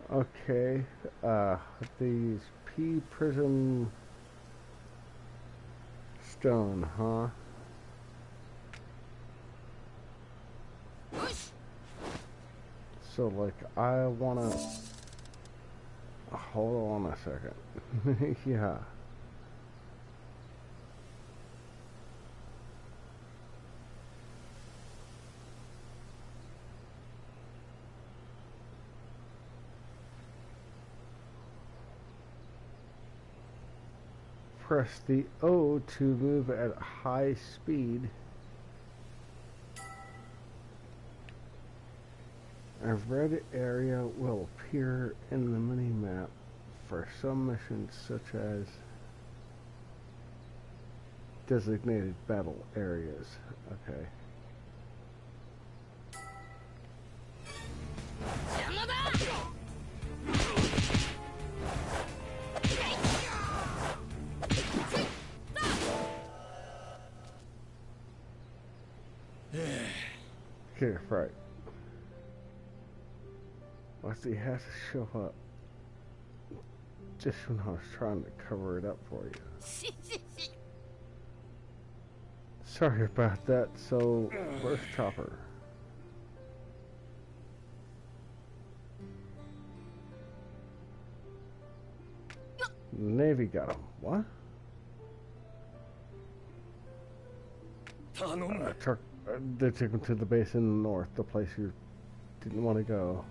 Okay, these P prism stone, huh? So, like, I wanna... Hold on a second. Yeah. Press the O to move at high speed. A red area will appear in the mini-map for some missions, such as designated battle areas. Okay. Okay, right. Why does he have to show up just when I was trying to cover it up for you? Sorry about that. So, where's Chopper? Navy got him. What? They took him to the base in the north, the place you didn't want to go.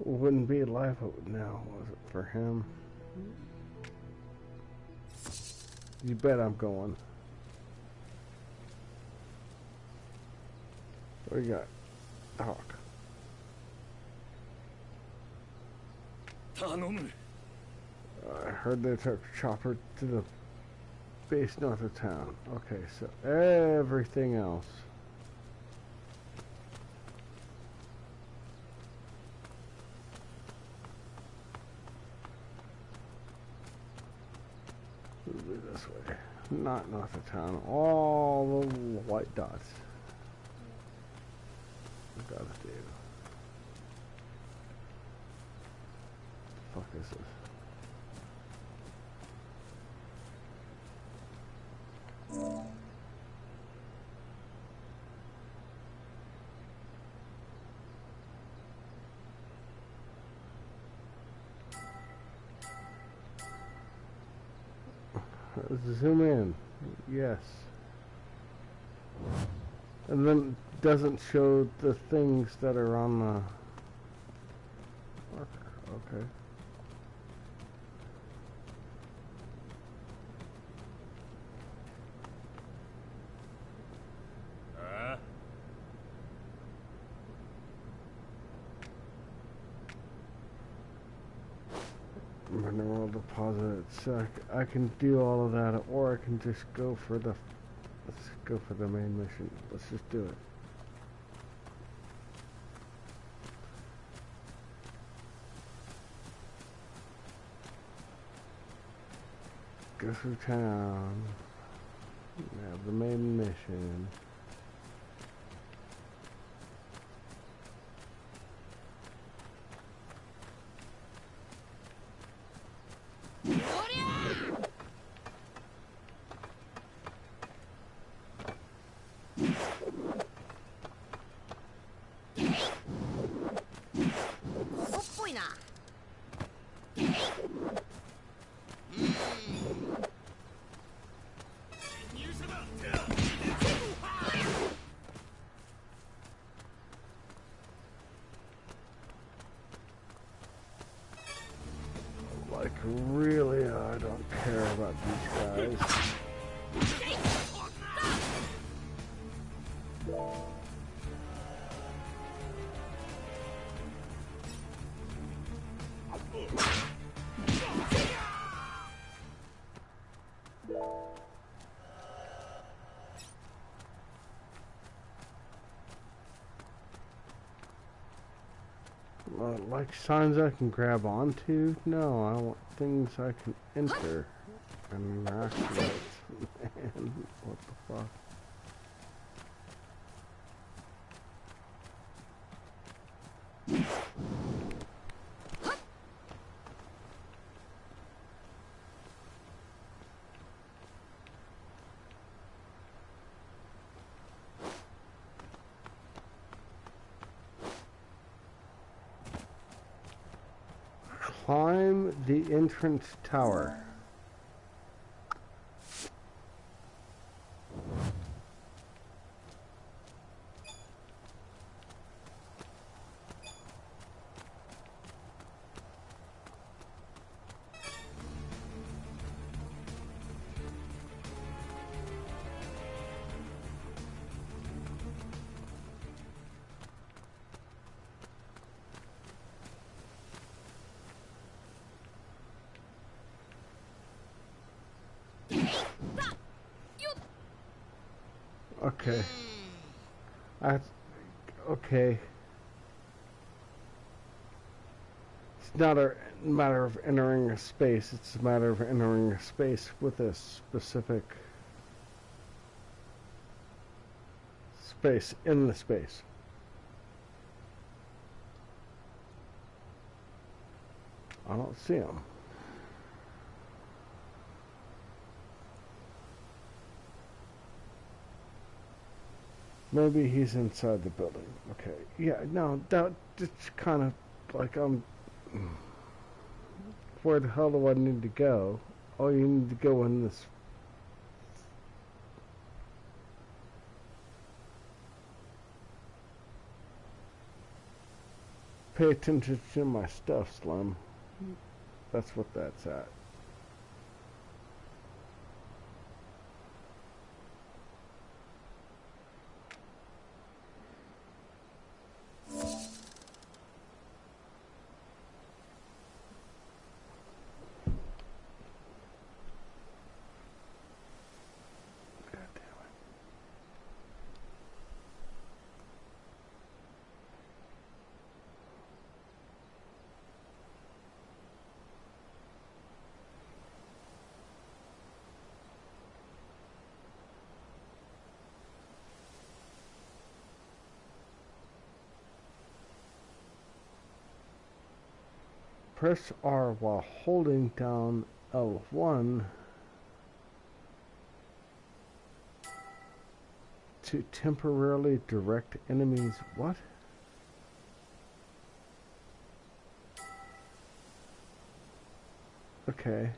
Wouldn't be a lifeboat now, was it, for him? You bet I'm going. What do you got? Hawk. I heard they took Chopper to the base north of town. Okay, so everything else. This way, not north of town. All the white dots. I gotta do. What the fuck is this? Zoom in. Yes. And then it doesn't show the things that are on the marker. Okay. mineral deposits. So I can do all of that, or I can just go for the. Let's go for the main mission. Let's just do it. Go through town. Have the main mission. Like, really, I don't care about these guys. Like signs I can grab onto? No, I want things I can enter and interact with. Man, what the fuck? Climb the entrance tower. Okay. Okay. It's not a matter of entering a space, it's a matter of entering a space with a specific space in the space. I don't see him. Maybe he's inside the building. Okay. Yeah, no, it's kind of like where the hell do I need to go? Oh, you need to go in this. Pay attention to my stuff, Slim. That's what that's at. Press R while holding down L1 to temporarily direct enemies. What? Okay.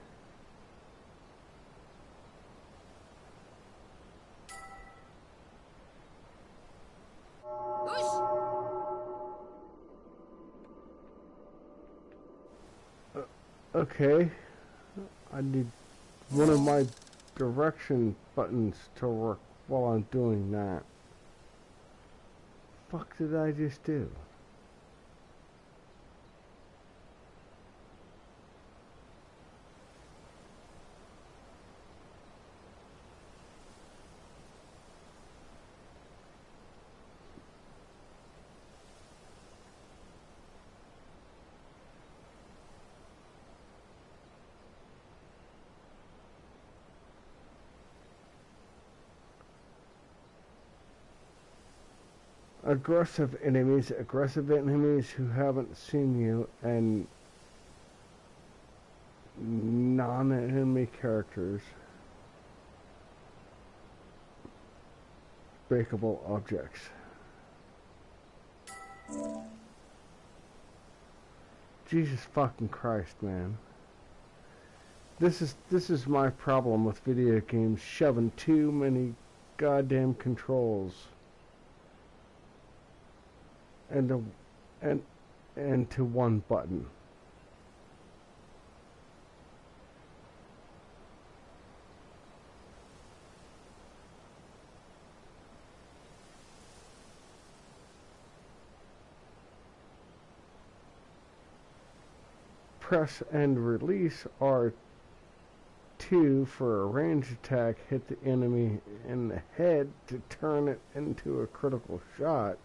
Okay, I need one of my direction buttons to work while I'm doing that. Fuck did I just do? aggressive enemies who haven't seen you, and non-enemy characters. Breakable objects. Jesus fucking Christ, man. This is my problem with video games, shoving too many goddamn controls into one button. Press and release R2 for a range attack, hit the enemy in the head to turn it into a critical shot.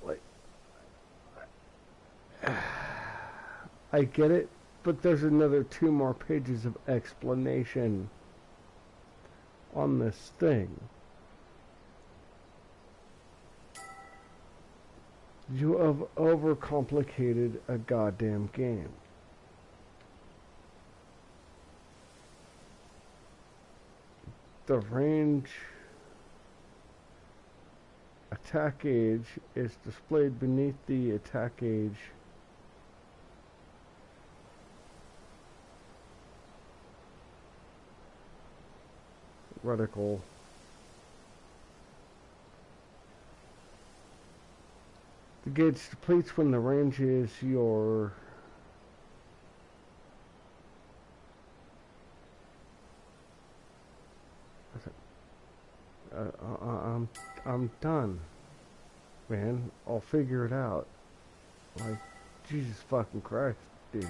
Like, I get it, but there's another 2 more pages of explanation on this thing. You have overcomplicated a goddamn game. The range attack gauge is displayed beneath the attack gauge reticle. The gauge depletes when the range is your I'm done, man. I'll figure it out. Like, Jesus fucking Christ, dude.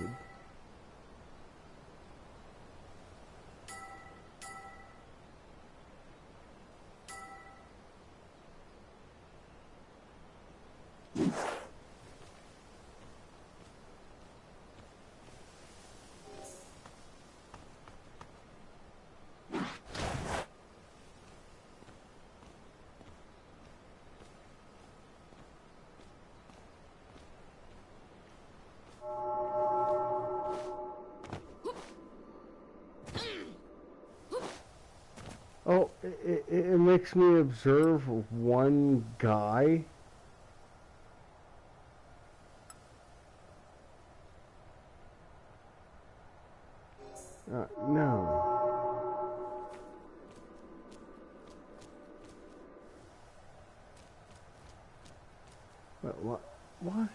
Oh, it makes me observe one guy. No. What? What?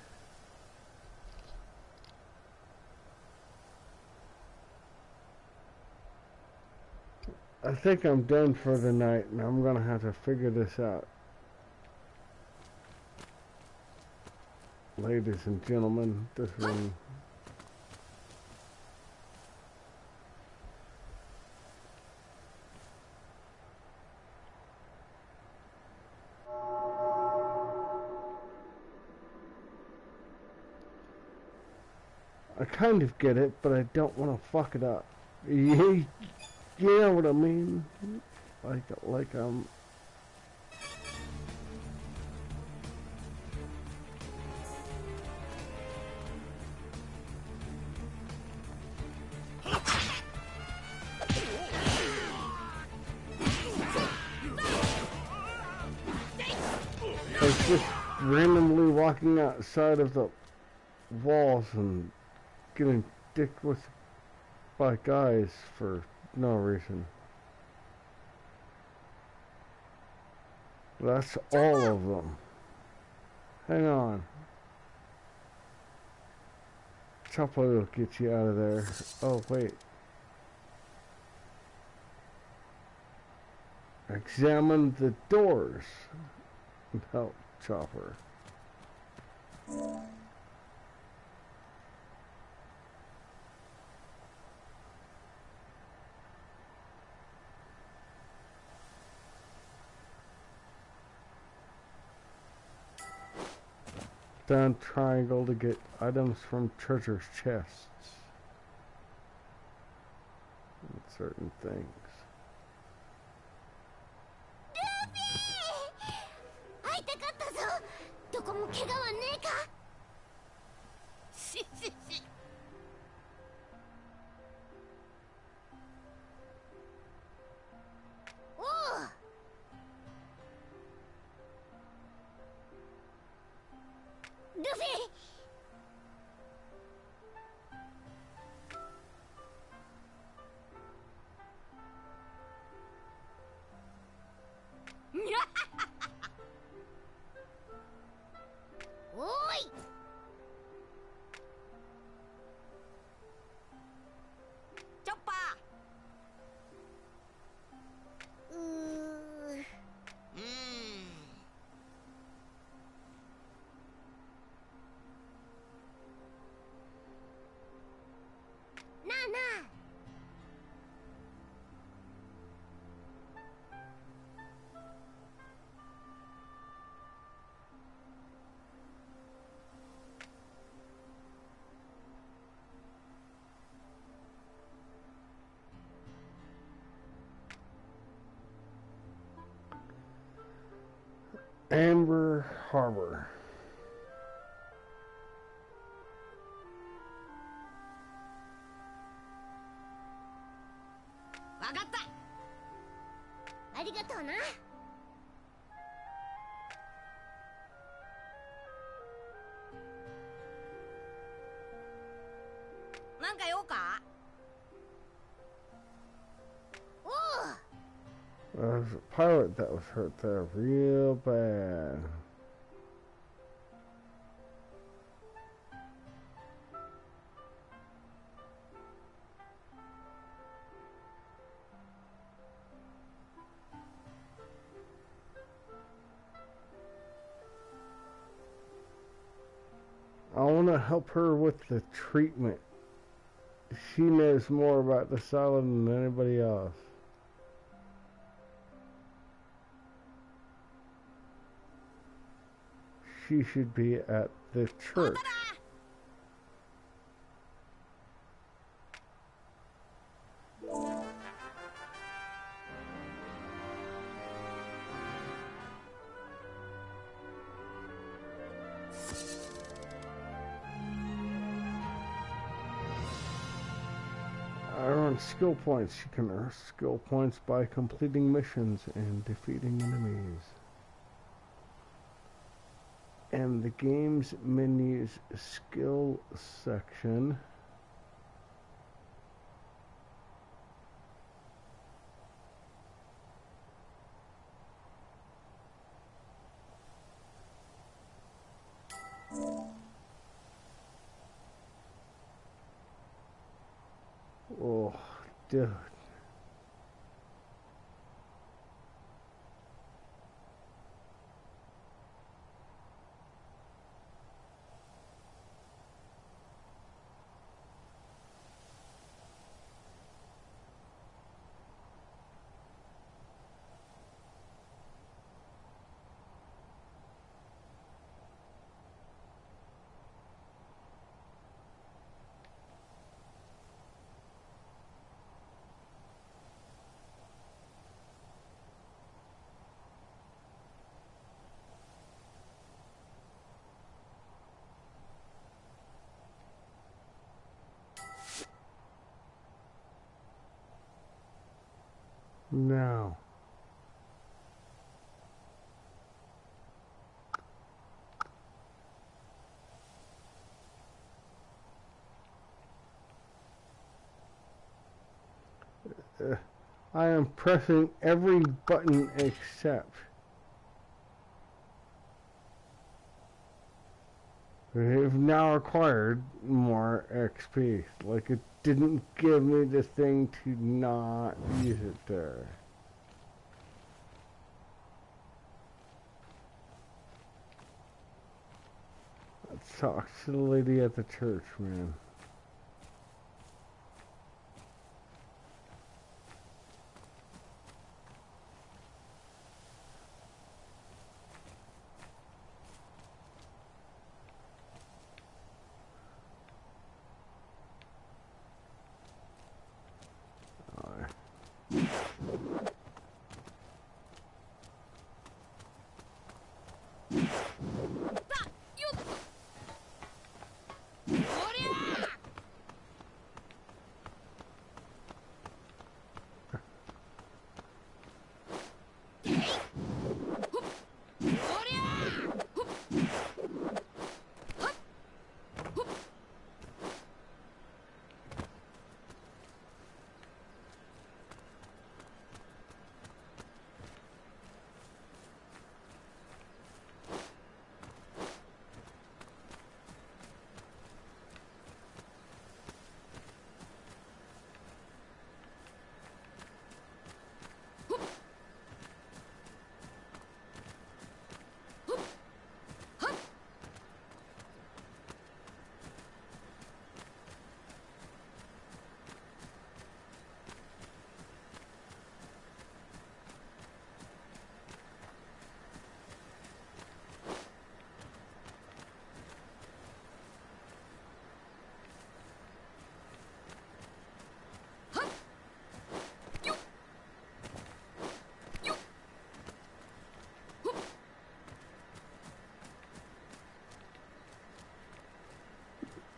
I think I'm done for the night, and I'm gonna have to figure this out. Ladies and gentlemen, this one. I kind of get it, but I don't want to fuck it up. You know what I mean? Like just randomly walking outside of the walls and getting dicked with by guys for no reason. That's all of them. Hang on. Chopper will get you out of there. Oh, wait. Examine the doors. Help, Chopper. Down triangle to get items from treasure chests. And certain things. Luffy! どこも怪我はねえか。ししし。おう。ルフィ。おーい。チョッパうー。なあなあ。Amber Harbor. ー、わかった。ありがとうな。なんか用か。おう。 There was a pilot that was hurt there real bad. I want to help her with the treatment. She knows more about the asylum than anybody else. She should be at the church. Earn skill points. You can earn skill points by completing missions and defeating enemies. And the game's menu's skill section. Oh, dude. Now. I am pressing every button except. We've now acquired more XP. Like it didn't give me the thing to not use it there. Let's talk to the lady at the church, man.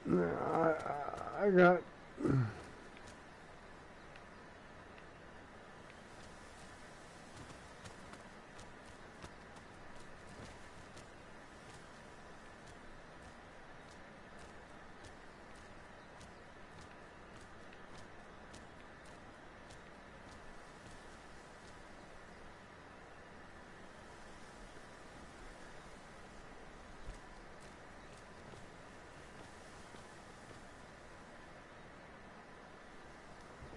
No, I got.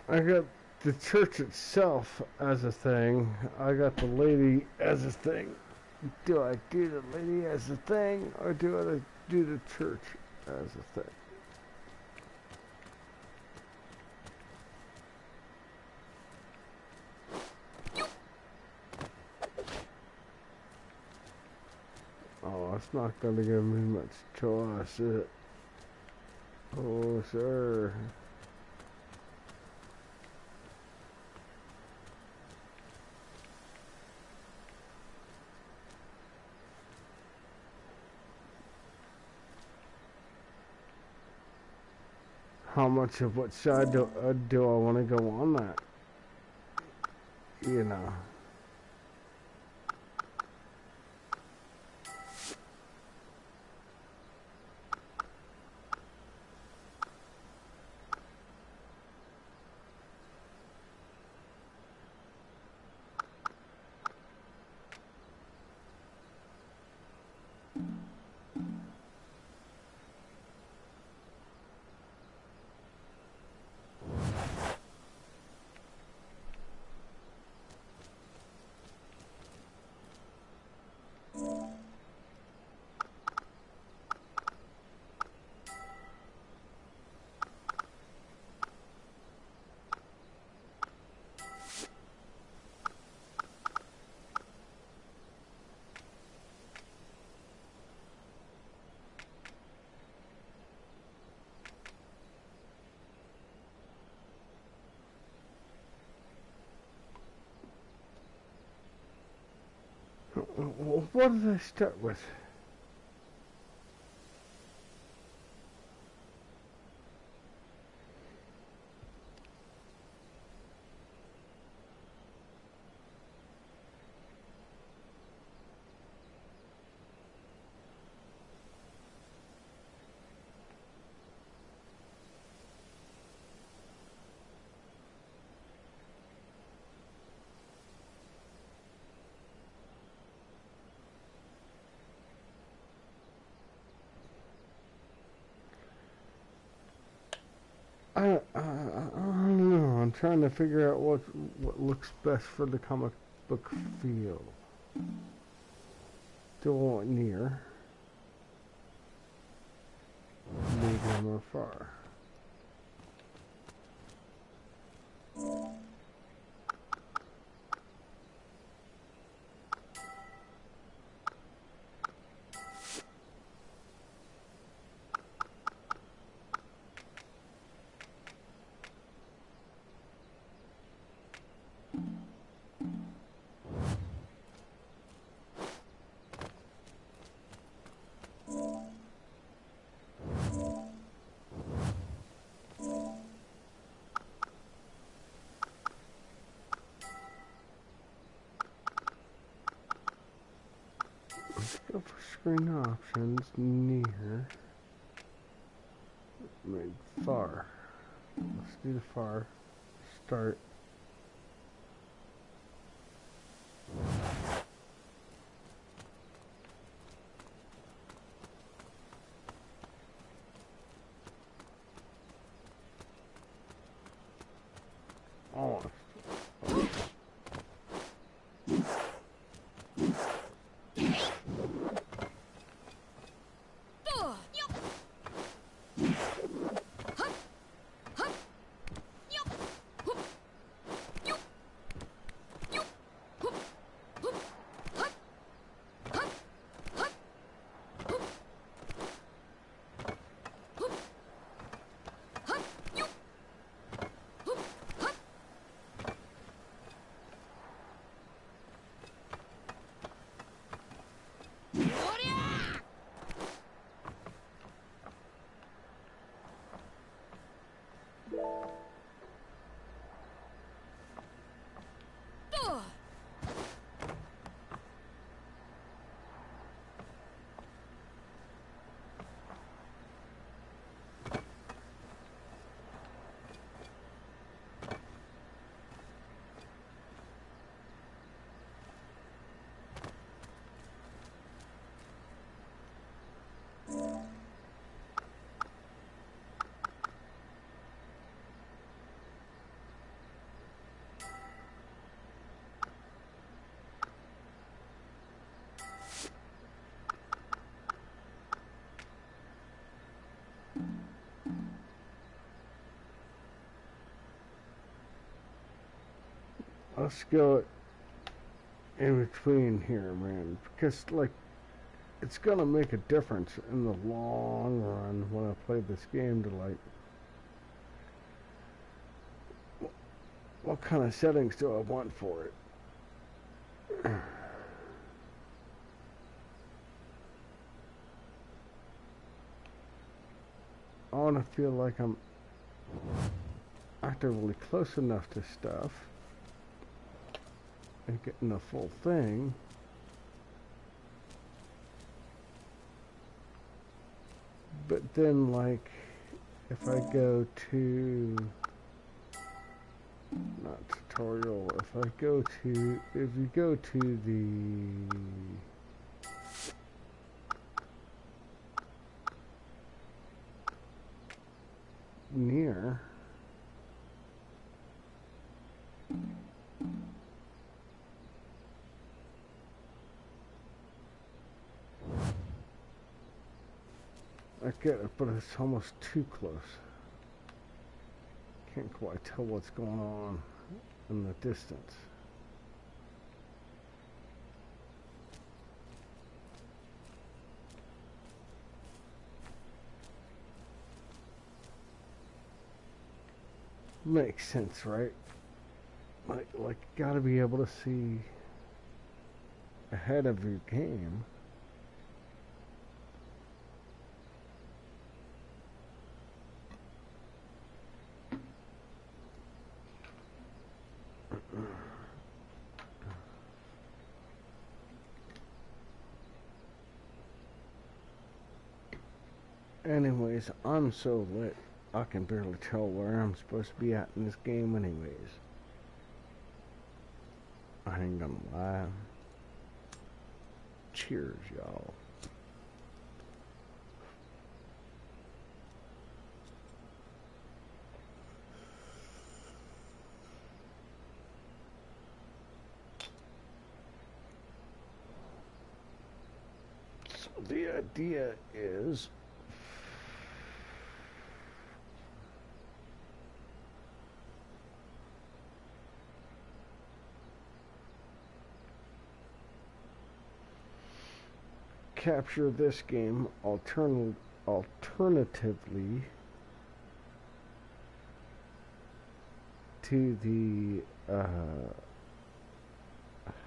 I got the church itself as a thing. I got the lady as a thing. Do I do the lady as a thing, or do I do the church as a thing? Oh, it's not going to give me much choice, is it? Oh, sir. How much of what side do I want to go on that? You know. What did I start with? I don't know. I'm trying to figure out what looks best for the comic book feel. Do I want near, medium, or far? Let's go for screen options, near, far. Let's do the far. Start. Oh. let's go in between here, man, because like it's gonna make a difference in the long run when I play this game to like what kind of settings do I want for it. I want to feel like I'm actively close enough to stuff and getting the full thing. But then, like, if I go to, not tutorial, if you go to the near, I get it, but it's almost too close. Can't quite tell what's going on in the distance. Makes sense, right? Like you gotta be able to see ahead of your game. Anyways, I'm so lit, I can barely tell where I'm supposed to be at in this game anyways. I ain't gonna lie. Cheers, y'all. So the idea is capture this game alternatively to the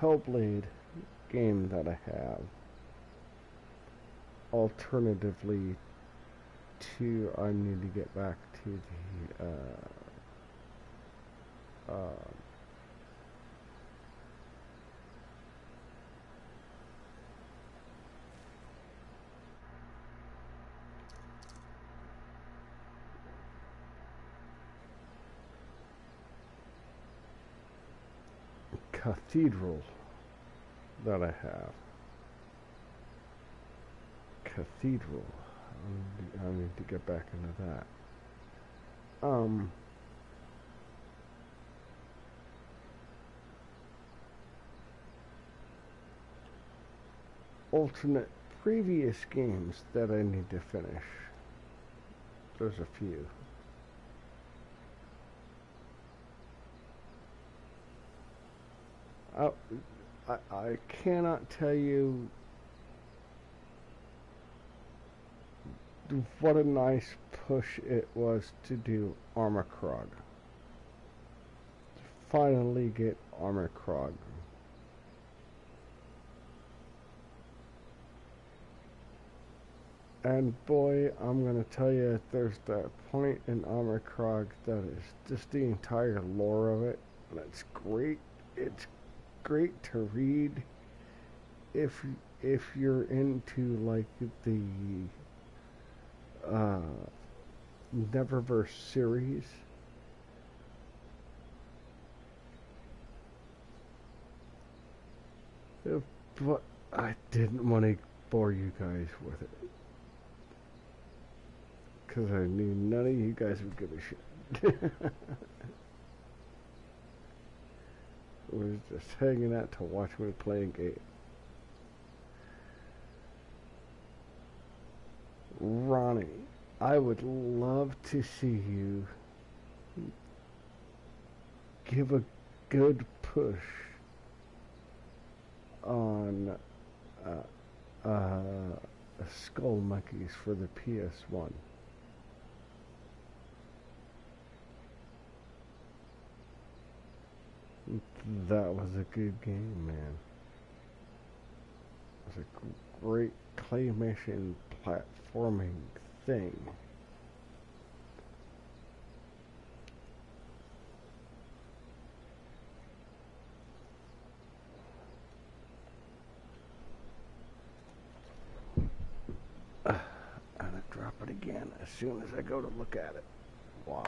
Hellblade game that I have. Alternatively to, I need to get back to the cathedral that I have. Cathedral. I need to get back into that. Alternate previous games that I need to finish. There's a few. I cannot tell you what a nice push it was to do Armor Krog. Finally get Armor Krog. And boy, I'm gonna tell you, there's that point in Armor Krog that is just the entire lore of it. That's great. It's great to read if you're into like the Neververse series. But I didn't want to bore you guys with it because I knew none of you guys would give a shit. Was just hanging out to watch me play a game. Ronnie, I would love to see you give a good push on Skull Monkeys for the PS1. That was a good game, man. It was a great claymation platforming thing. I'm gonna drop it again as soon as I go to look at it. Why?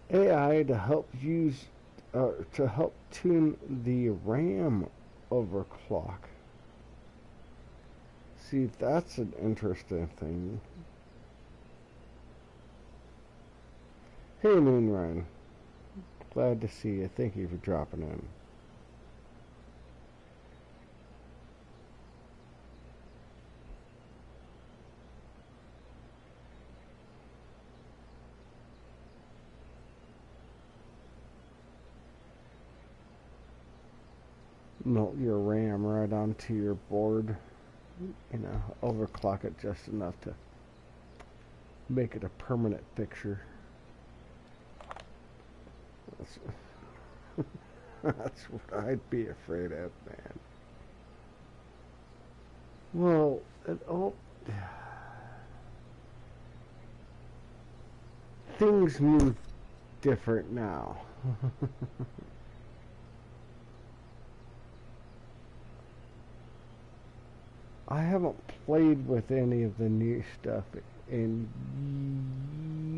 AI to help tune the RAM overclock. See, that's an interesting thing. Hey, Moonrun. Glad to see you. Thank you for dropping in. Melt your RAM right onto your board, you know, overclock it just enough to make it a permanent fixture. That's what I'd be afraid of, man. Well, things move different now. I haven't played with any of the new stuff in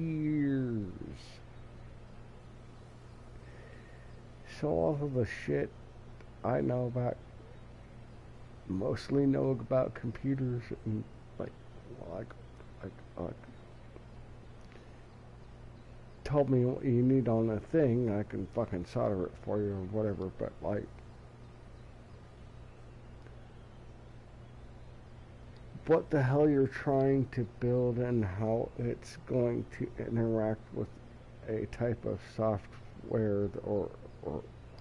years. So all of the shit I know about, mostly know about computers and like told me what you need on a thing, I can fucking solder it for you or whatever, but like what the hell you're trying to build and how it's going to interact with a type of software or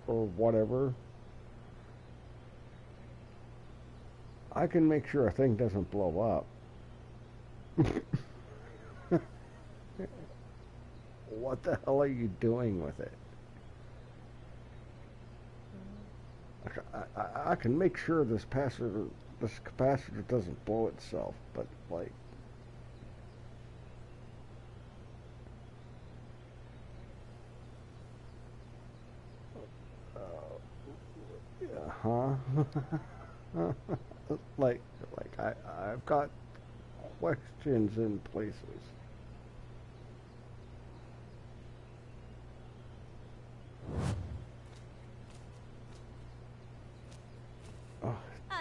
whatever. I can make sure a thing doesn't blow up. What the hell are you doing with it? I can make sure this capacitor doesn't blow itself, but like I've got questions in places.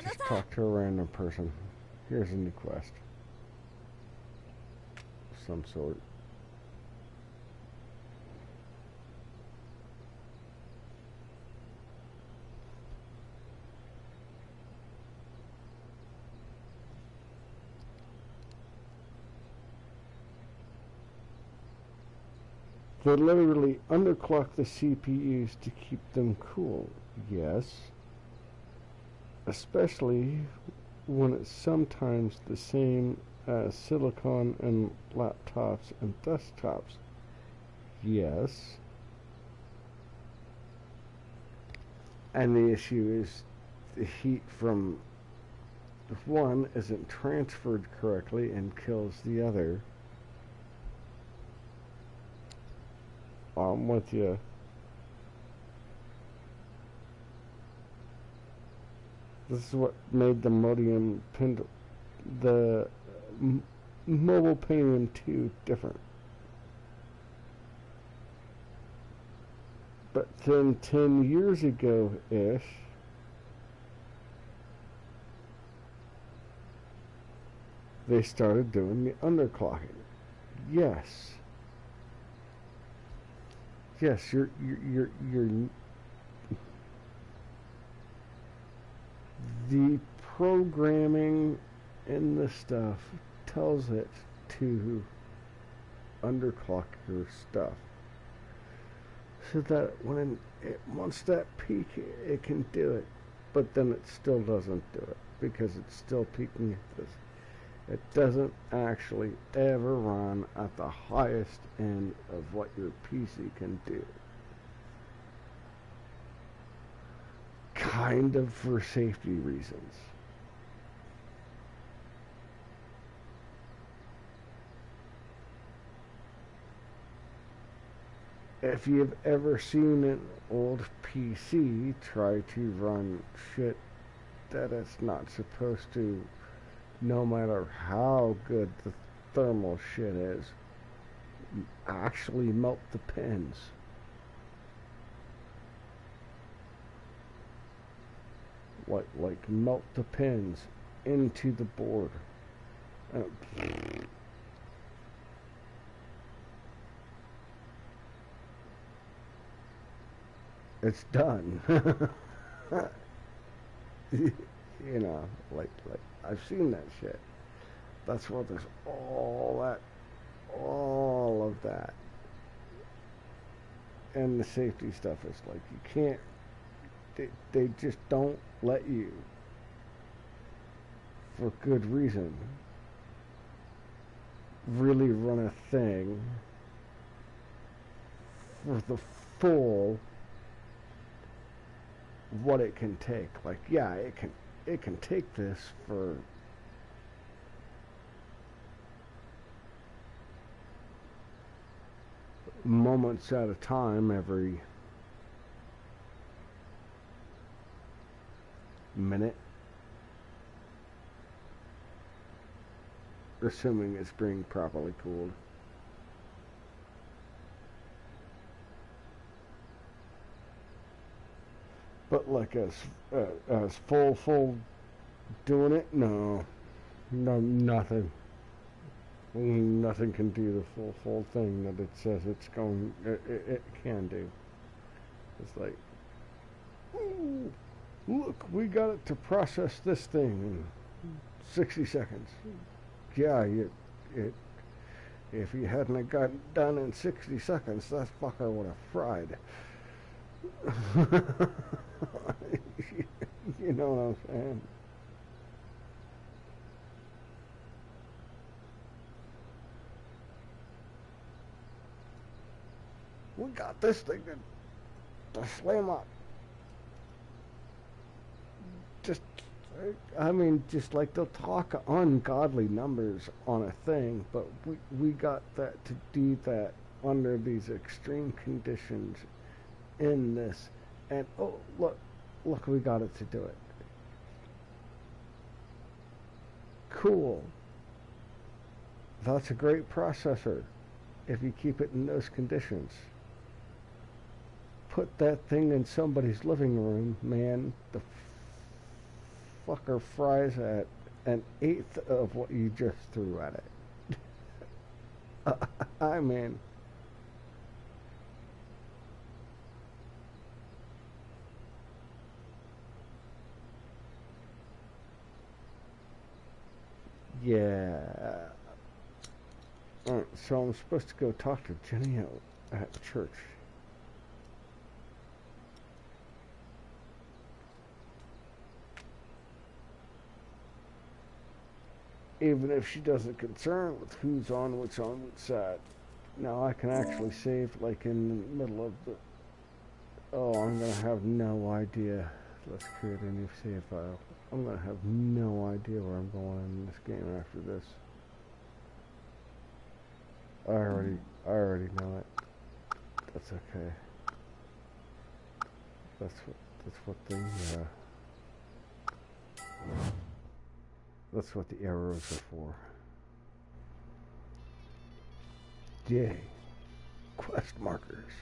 Just talk to a random person. Here's a new quest. Of some sort. They literally underclock the CPUs to keep them cool. Yes. Especially when it's sometimes the same as silicon in laptops and desktops. Yes. And the issue is the heat from one isn't transferred correctly and kills the other. I'm with you. This is what made the Mobile Pentium 2 different. But then 10 years ago-ish, they started doing the underclocking. Yes. Yes, you're the programming in this stuff tells it to underclock your stuff so that when it wants that peak, it can do it, but then it still doesn't do it because it's still peaking at this. It doesn't actually ever run at the highest end of what your PC can do. Kind of for safety reasons. If you've ever seen an old PC try to run shit that it's not supposed to, no matter how good the thermal shit is, you actually melt the pins. Like melt the pins into the board. It's done. You know, like I've seen that shit. That's where there's all of that. And the safety stuff is like, you can't, they just don't let you, for good reason, really run a thing for the full what it can take. Like, yeah, it can take this for moments at a time every minute, assuming it's being properly cooled. But like as full doing it, no, nothing. Nothing can do the full thing that it says it's going. It can do. It's like, ooh, look, we got it to process this thing in 60 seconds. Yeah, if you hadn't have got it done in 60 seconds, that fucker would have fried. You know what I'm saying? We got this thing to slam up. Just, I mean, just like they'll talk ungodly numbers on a thing, but we got that to do that under these extreme conditions in this, and oh, look, we got it to do it. Cool. That's a great processor if you keep it in those conditions. Put that thing in somebody's living room, man, the fucker fries at an eighth of what you just threw at it. I mean, yeah. So I'm supposed to go talk to Jenny at church. Even if she doesn't concern with who's on which side. Now I can actually save like in the middle of the... Oh, I'm going to have no idea. Let's create a new save file. I'm going to have no idea where I'm going in this game after this. I already know it. That's okay. That's what the arrows are for. Yay. Quest markers.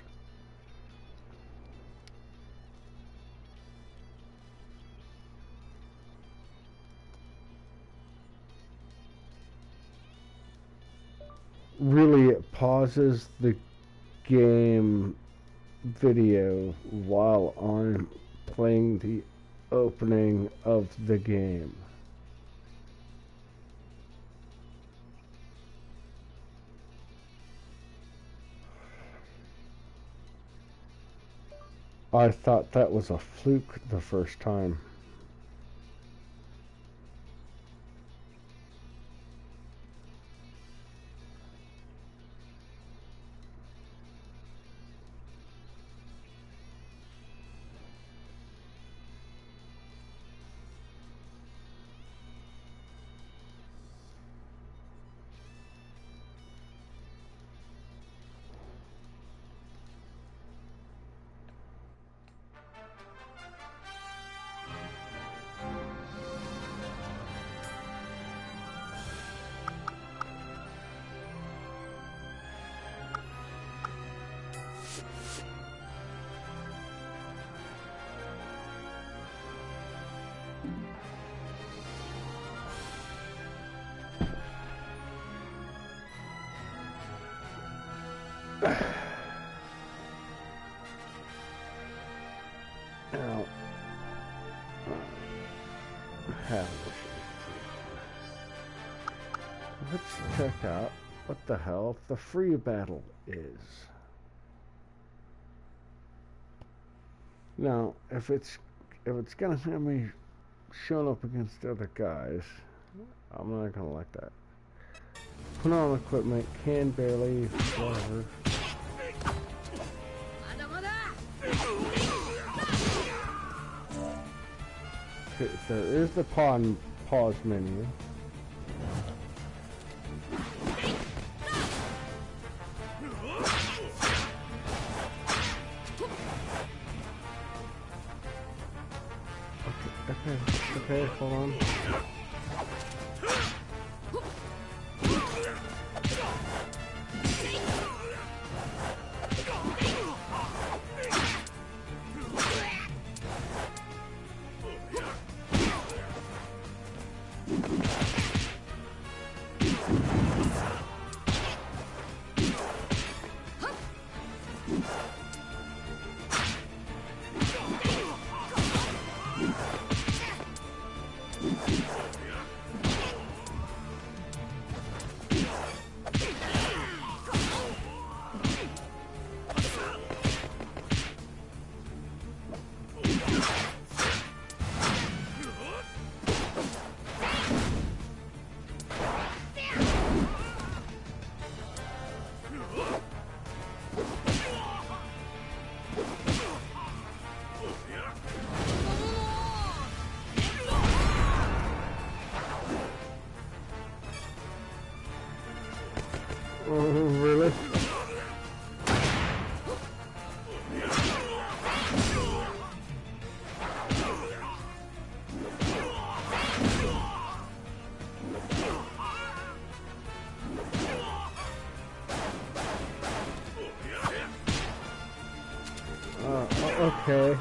really it pauses the game video while I'm playing the opening of the game. I thought that was a fluke the first time. Now, let's check out what the hell the free battle is. Now, if it's gonna have me showing up against other guys, I'm not gonna like that. Put on equipment, can barely, whatever. Okay, so there's the pause menu. Okay, hold on. Really? Okay.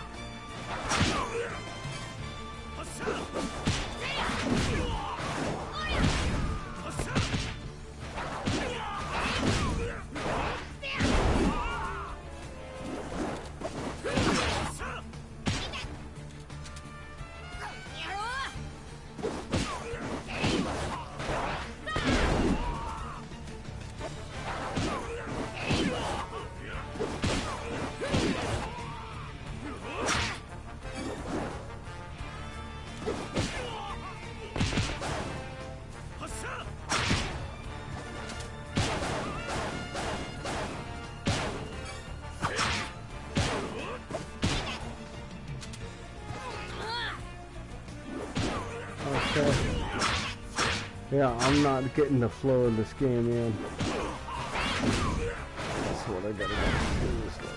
Yeah, I'm not getting the flow of this game in. That's what I gotta do seriously.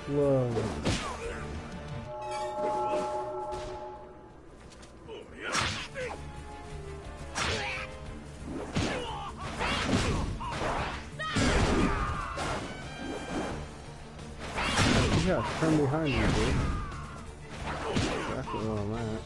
Flow. Yeah, turn behind you, dude. Exactly. where I'm at.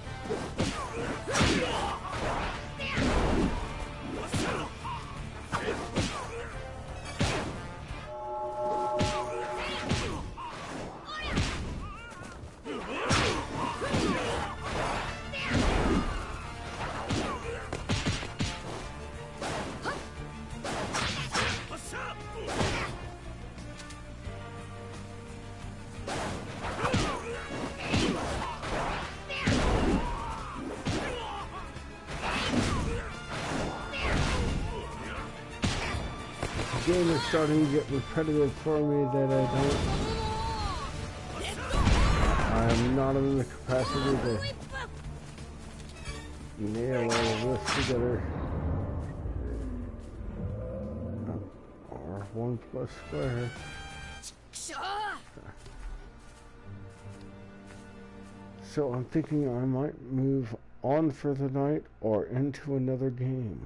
The game is starting to get repetitive for me that I am not in the capacity to nail all of this together. R1 plus square. So I'm thinking I might move on for the night or into another game.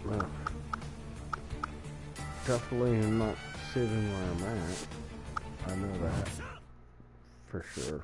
Well, definitely am not sitting where I'm at. I know that for sure.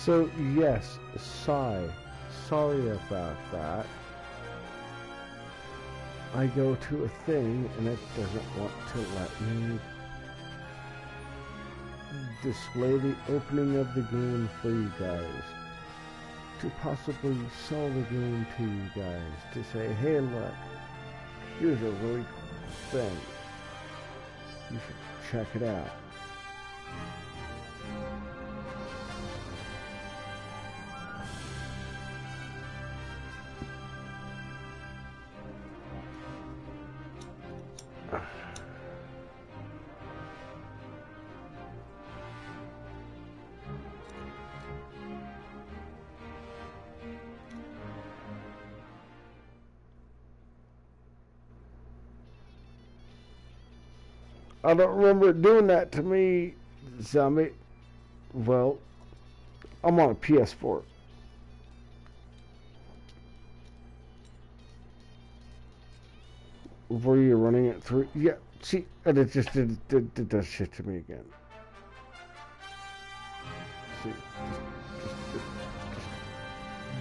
So yes, sorry about that. I go to a thing and it doesn't want to let me display the opening of the game for you guys. To possibly sell the game to you guys. To say, hey look, here's a really cool thing. You should check it out. I don't remember it doing that to me, Zombie. Well, I'm on a PS4. Were you running it through? Yeah, see, and it just did that shit to me again. See,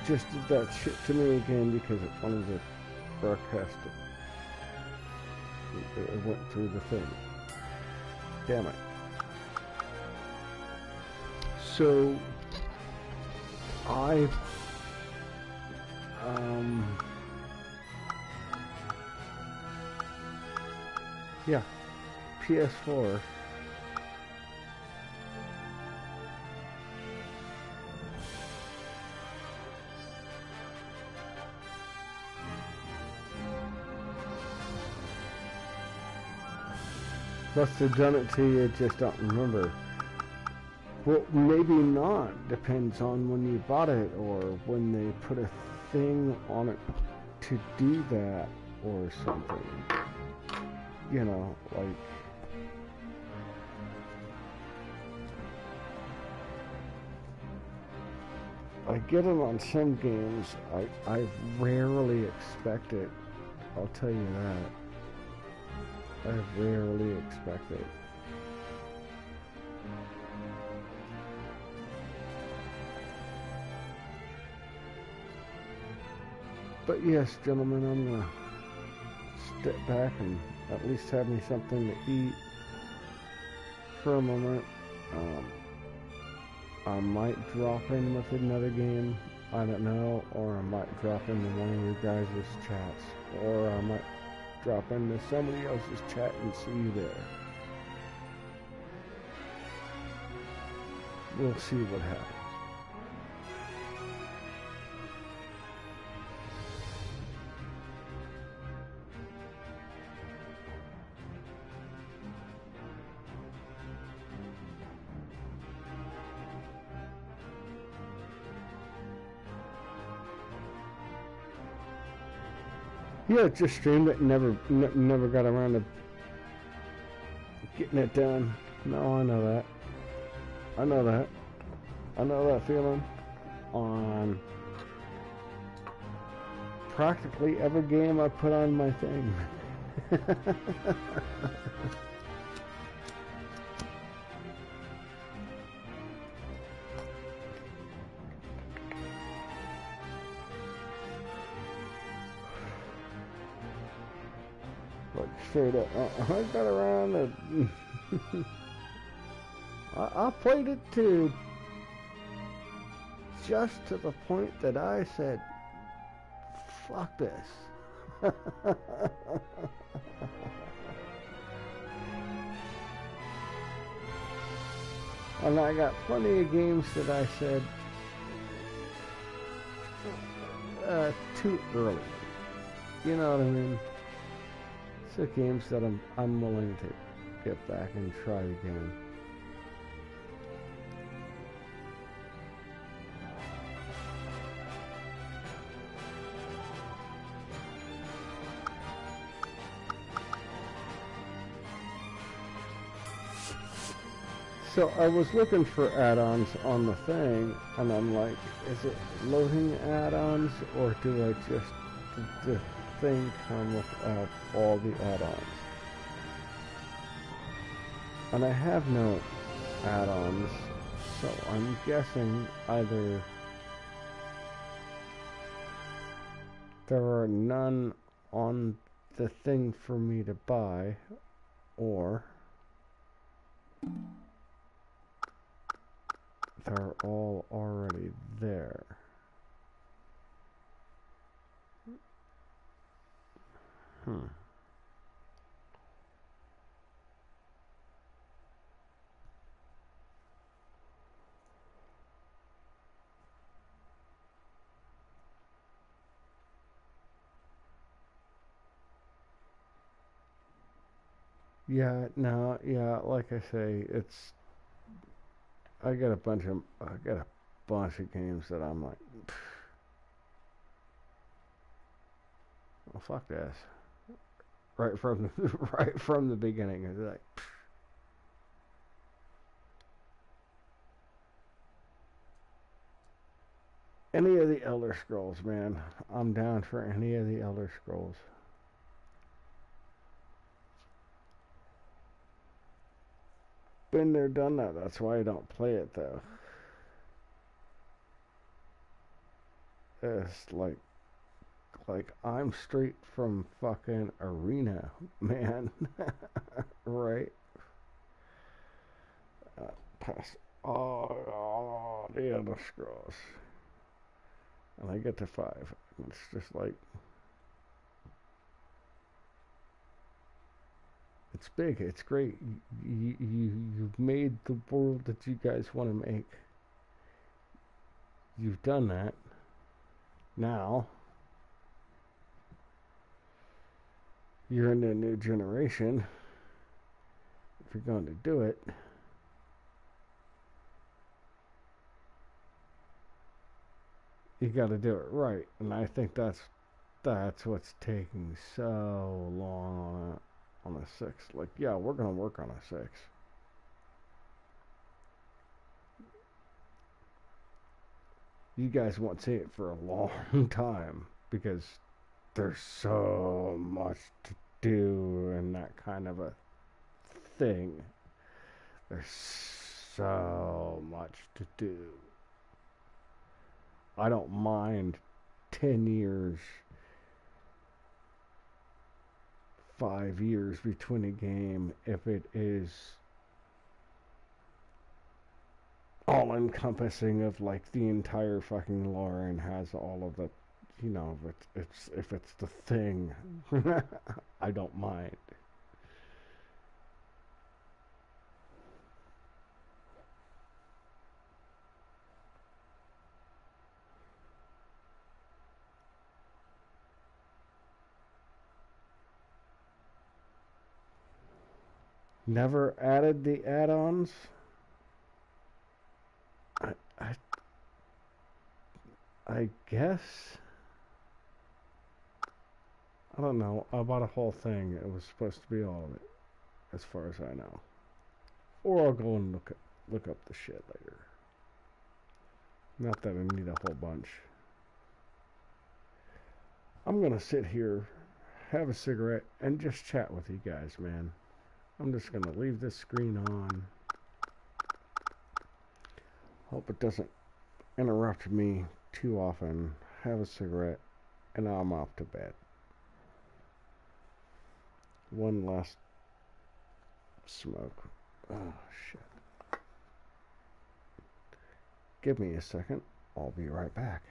just did that shit to me again because it wanted to broadcast it. It went through the thing. Damn it. So, yeah, PS4. Must have done it to you, just don't remember. Well, maybe not. Depends on when you bought it or when they put a thing on it to do that or something. You know, like... I get it on some games. I rarely expect it. I'll tell you that. I rarely expect it. But yes, gentlemen, I'm gonna step back and at least have me something to eat for a moment. I might drop in with another game, I don't know, or I might drop into one of your guys' chats, or I might drop into somebody else's chat and see you there. We'll see what happens. Yeah, just streamed it and never got around to getting it done. No, I know that. I know that. I know that feeling on practically every game I put on my thing. Like straight up, I got around to I played it too, just to the point that I said, fuck this. And I got plenty of games that I said, too early. You know what I mean? So games that I'm willing to get back and try again. So I was looking for add-ons on the thing, and I'm like, is it loading add-ons, or do I just, the thing come with all the add-ons? And I have no add-ons, so I'm guessing either there are none on the thing for me to buy, or they're all already there. Yeah, no, yeah, like I say, I got a bunch of games that I'm like, well, fuck this. Right from the, right from the beginning, it's like, any of the Elder Scrolls, man. I'm down for any of the Elder Scrolls. Been there, done that. That's why I don't play it, though. It's like I'm straight from fucking Arena, man. Right? Past all the Elder Scrolls. And I get to 5. It's just like, it's big, it's great. You've made the world that you guys want to make. You've done that. Now, you're in a new generation. If you're going to do it, you got to do it right. And I think that's what's taking so long on a 6. Like, yeah, we're going to work on a 6. You guys won't see it for a long time because there's so much to do and that kind of a thing. There's so much to do. I don't mind 10 years, 5 years between a game if it is all encompassing of like the entire fucking lore and has all of the, you know, if it's the thing. I don't mind. Never added the add-ons. I guess I don't know. I bought a whole thing. It was supposed to be all of it, as far as I know. Or I'll go and look up the shit later. Not that I need a whole bunch. I'm gonna sit here, have a cigarette, and just chat with you guys, man. I'm just gonna leave this screen on. Hope it doesn't interrupt me too often. Have a cigarette, and I'm off to bed. One last smoke. Oh, shit. Give me a second. I'll be right back.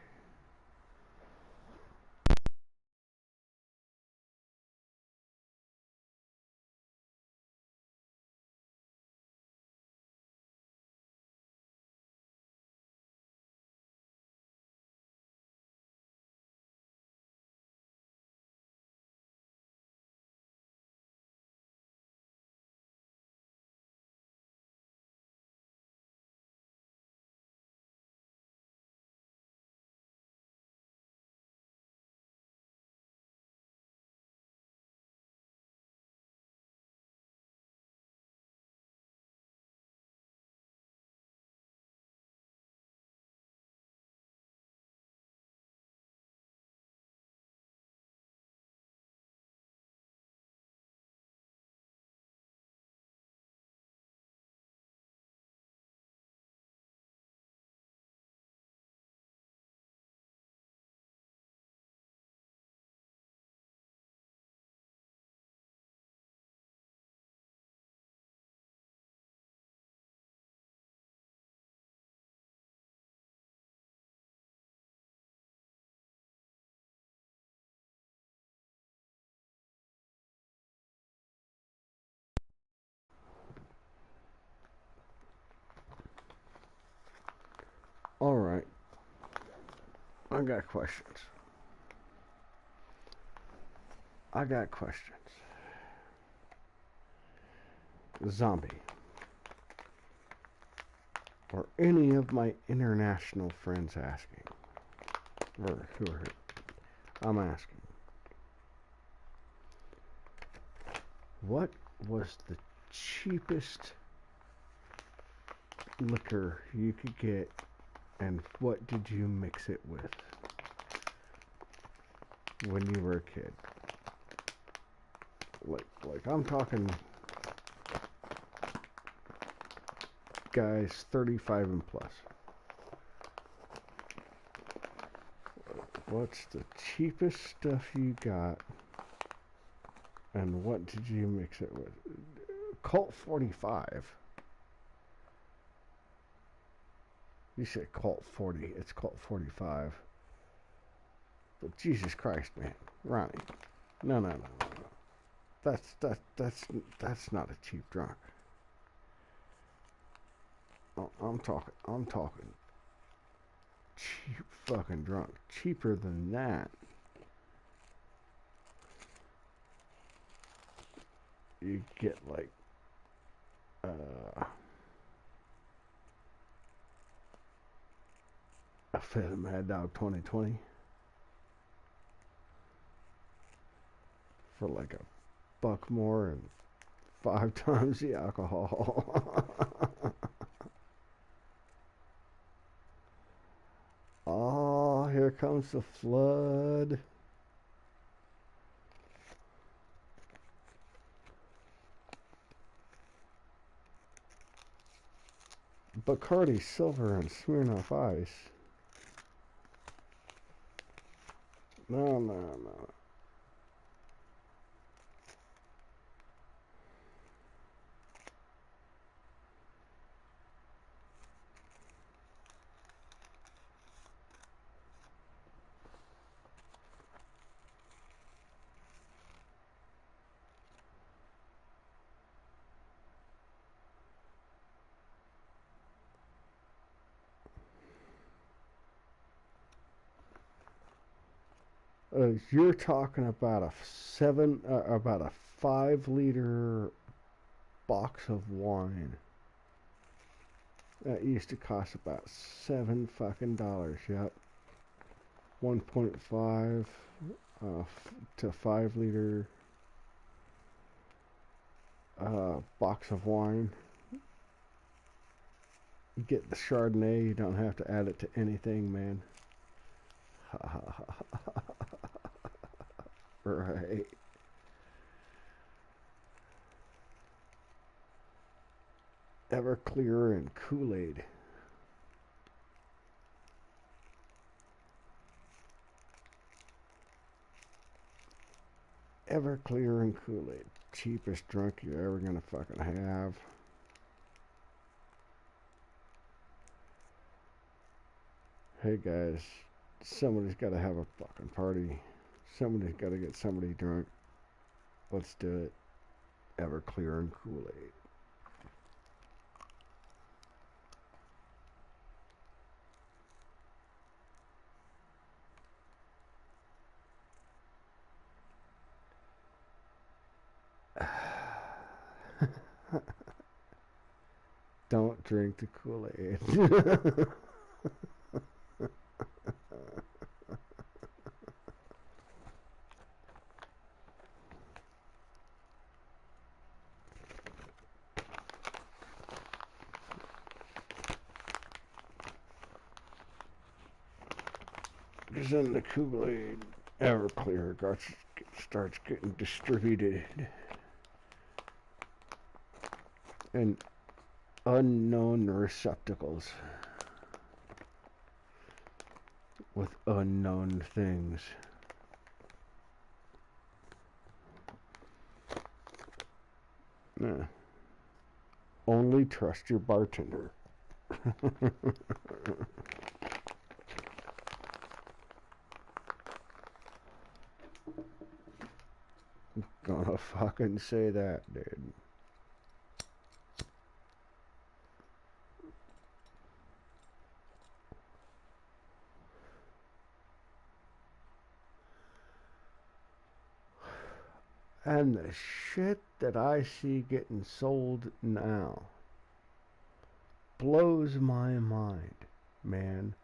Alright. I got questions. Zombie. Or any of my international friends asking. Or who are I'm asking. What was the cheapest liquor you could get, and what did you mix it with when you were a kid? Like I'm talking guys 35 and plus. What's the cheapest stuff you got, and what did you mix it with? Colt 45. You said Colt 40. It's Colt 45. But Jesus Christ, man, Ronnie, no. That's not a cheap drunk. I'm talking cheap fucking drunk. Cheaper than that. You get like a fifth of Mad Dog 2020 for like a buck more and 5 times the alcohol. Oh, here comes the flood. Bacardi Silver and Smirnoff Ice. No. You're talking about about a 5-liter box of wine that used to cost about $7 fucking dollars. Yep, 1.5. to 5 liter box of wine. You get the Chardonnay, you don't have to add it to anything, man. Right. Everclear and Kool-Aid. Everclear and Kool-Aid. Cheapest drink you're ever gonna fucking have. Hey guys, somebody's gotta have a fucking party. Somebody's gotta get somebody drunk. Let's do it. Everclear and Kool-Aid. Don't drink the Kool-Aid. Because then the Kool-Aid Everclear starts getting distributed in unknown receptacles with unknown things. Only trust your bartender. Gonna fucking say that, dude. And the shit that I see getting sold now blows my mind, man.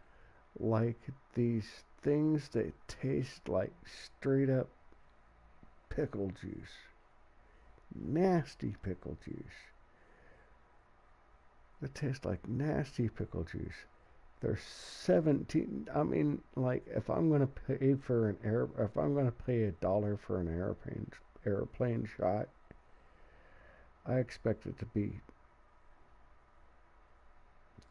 Like these things that taste like straight up pickle juice. Nasty pickle juice. That tastes like nasty pickle juice. They're 17. I mean, like, if I'm gonna pay if I'm gonna pay $1 for an airplane shot, I expect it to be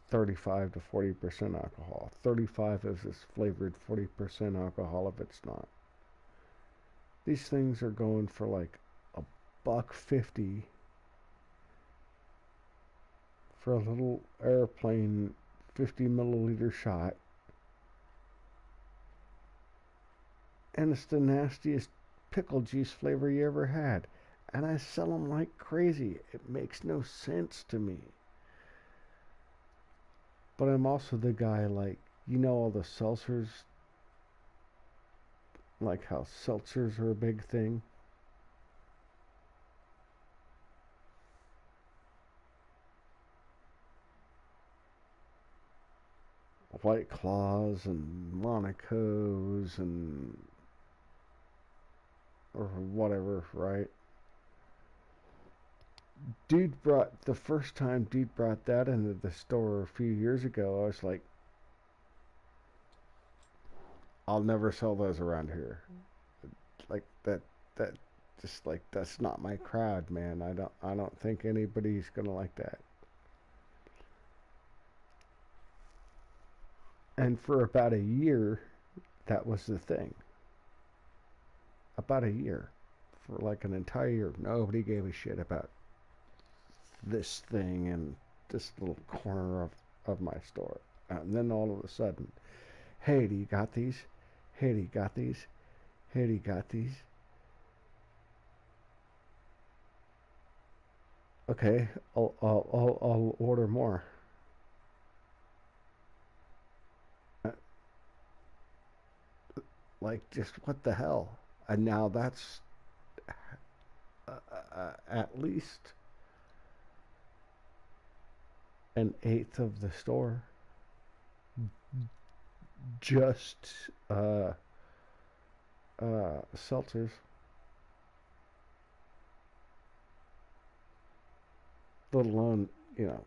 35 to 40% alcohol. 35 if it's flavored, 40% alcohol if it's not. These things are going for like $1.50 for a little airplane 50 milliliter shot. And it's the nastiest pickle juice flavor you ever had. And I sell them like crazy. It makes no sense to me. But I'm also the guy, like, you know, all the seltzers, like how seltzers are a big thing. White Claws and Monaco's and or whatever, right? The first time dude brought that into the store a few years ago, I was like, I'll never sell those around here. Like that just like, that's not my crowd, man. I don't think anybody's gonna like that. And for about a year, that was the thing. About a year. For like an entire year, nobody gave a shit about this thing in this little corner of my store. And then all of a sudden, hey, do you got these? Hey, do you got these? Hey, do you got these? Okay, I'll order more. Like, just what the hell? And now that's at least an eighth of the store. Just seltzers. Let alone, you know,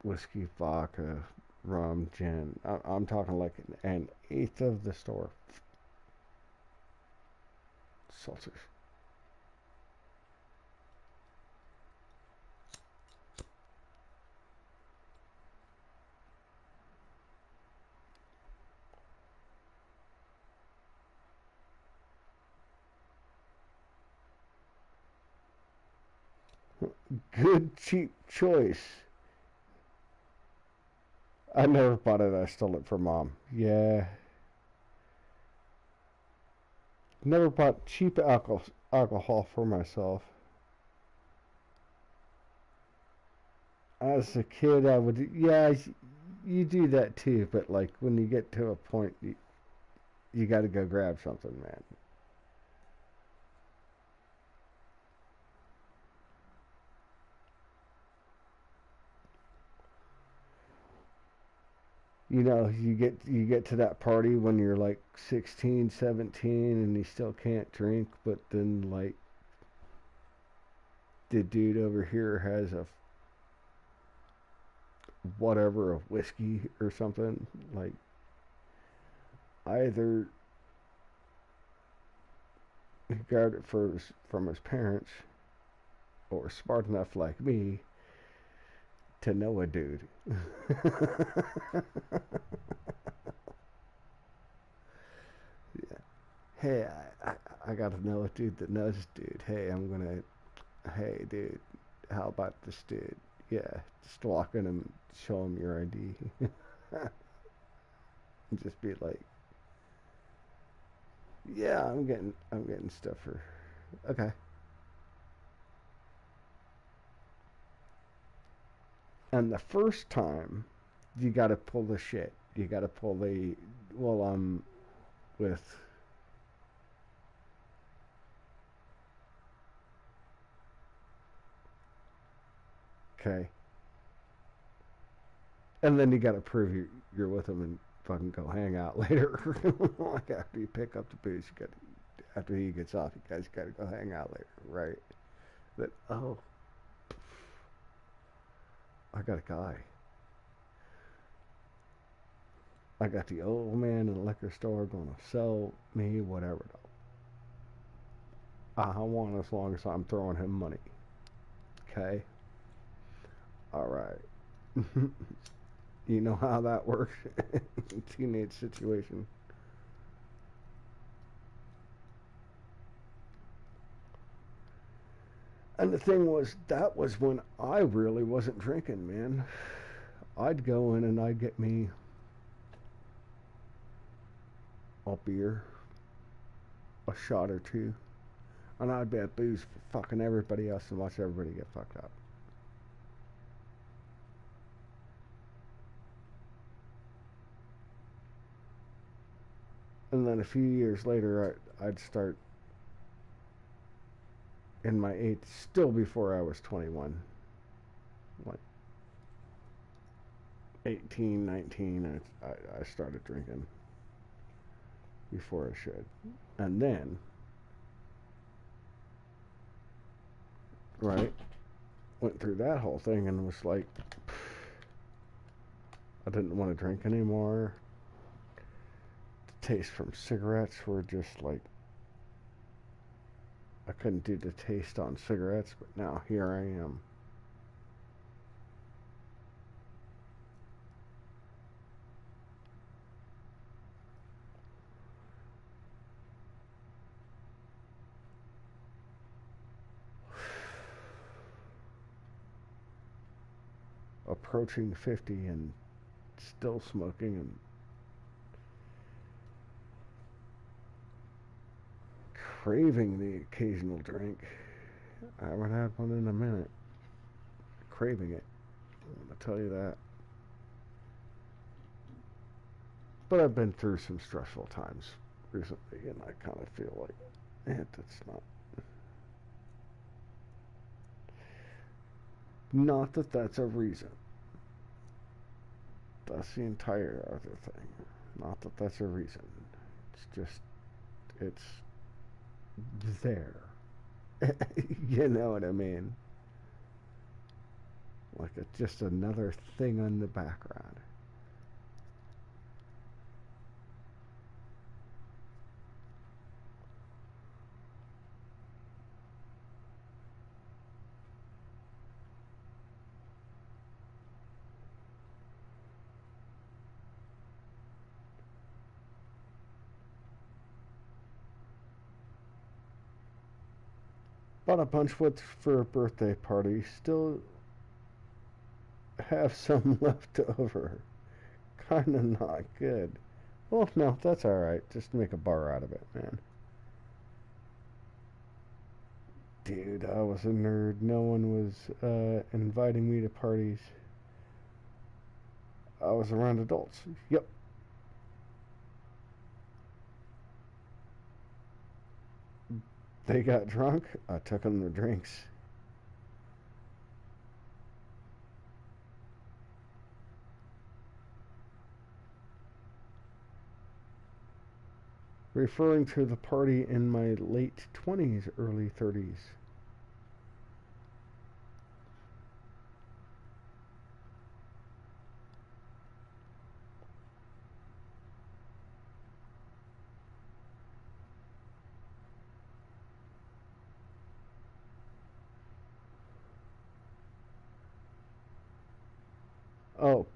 whiskey, vodka, rum, gin. I'm talking like an eighth of the store. Seltzers. Good cheap choice. I never bought it. I stole it from Mom. Yeah. Never bought cheap alcohol for myself. As a kid, I would. Yeah, you do that too. But like when you get to a point, you got to go grab something, man. You know, you get to that party when you're like 16, 17 and you still can't drink, but then like the dude over here has a whatever, a whiskey or something. Like either he got it from his parents or smart enough like me to know a dude. Yeah. Hey, I got to know a dude that knows a dude. Hey, dude, how about this dude? Yeah, just walk in and show him your ID. And just be like, yeah, I'm getting stuff for, okay. And the first time, you got to pull the shit. You got to pull the, well, with, okay. And then you got to prove you're with him and fucking go hang out later. Like after you pick up the booze, after he gets off, you guys got to go hang out later, right? That, oh, I got a guy. I got the old man in the liquor store going to sell me whatever. I want as long as I'm throwing him money. Okay? Alright. You know how that works? Teenage situation. And the thing was, that was when I really wasn't drinking, man. I'd go in and I'd get me a beer, a shot or two, and I'd be at booze for fucking everybody else and watch everybody get fucked up. And then a few years later, I'd start in my eighth, still before I was 21, like 18, 19, I started drinking before I should. And then, right, went through that whole thing and was like, I didn't want to drink anymore. The taste from cigarettes were just like, I couldn't do the taste on cigarettes, but now here I am. Approaching 50 and still smoking and craving the occasional drink. I haven't had one in a minute. Craving it. I'm going to tell you that. But I've been through some stressful times recently, and I kind of feel like, that's not that that's a reason. That's the entire other thing. Not that that's a reason. It's just, there. You know what I mean? Like it's just another thing in the background. Bought a bunch for a birthday party. Still have some left over. Kinda not good. Well, no, that's alright. Just make a bar out of it, man. Dude, I was a nerd. No one was inviting me to parties. I was around adults. Yep. They got drunk. I took them their drinks. Referring to the party in my late 20s, early 30s. Oh,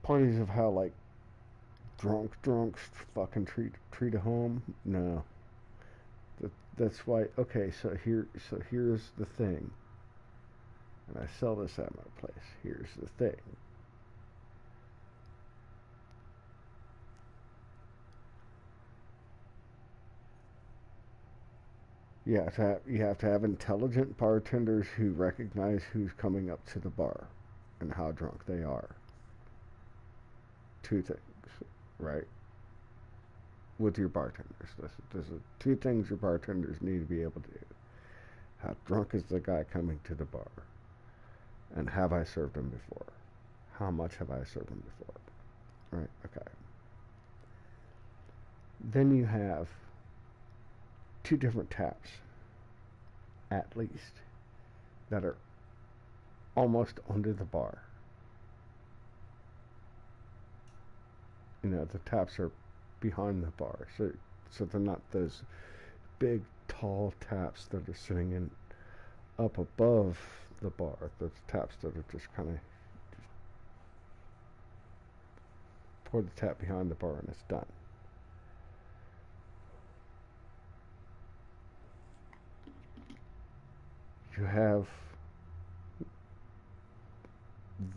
parties of how like drunks fucking treat a home. No, that's why. Okay, so here's the thing, and I sell this at my place. Here's the thing. You have to have intelligent bartenders who recognize who's coming up to the bar, and how drunk they are. Two things, right? With your bartenders, there's two things your bartenders need to be able to do. How drunk is the guy coming to the bar? And have I served him before? How much have I served him before? Right, okay. Then you have two different taps, at least, that are almost under the bar. You know, the taps are behind the bar, so they're not those big, tall taps that are sitting in up above the bar. Those taps that are just kind of pour the tap behind the bar and it's done. You have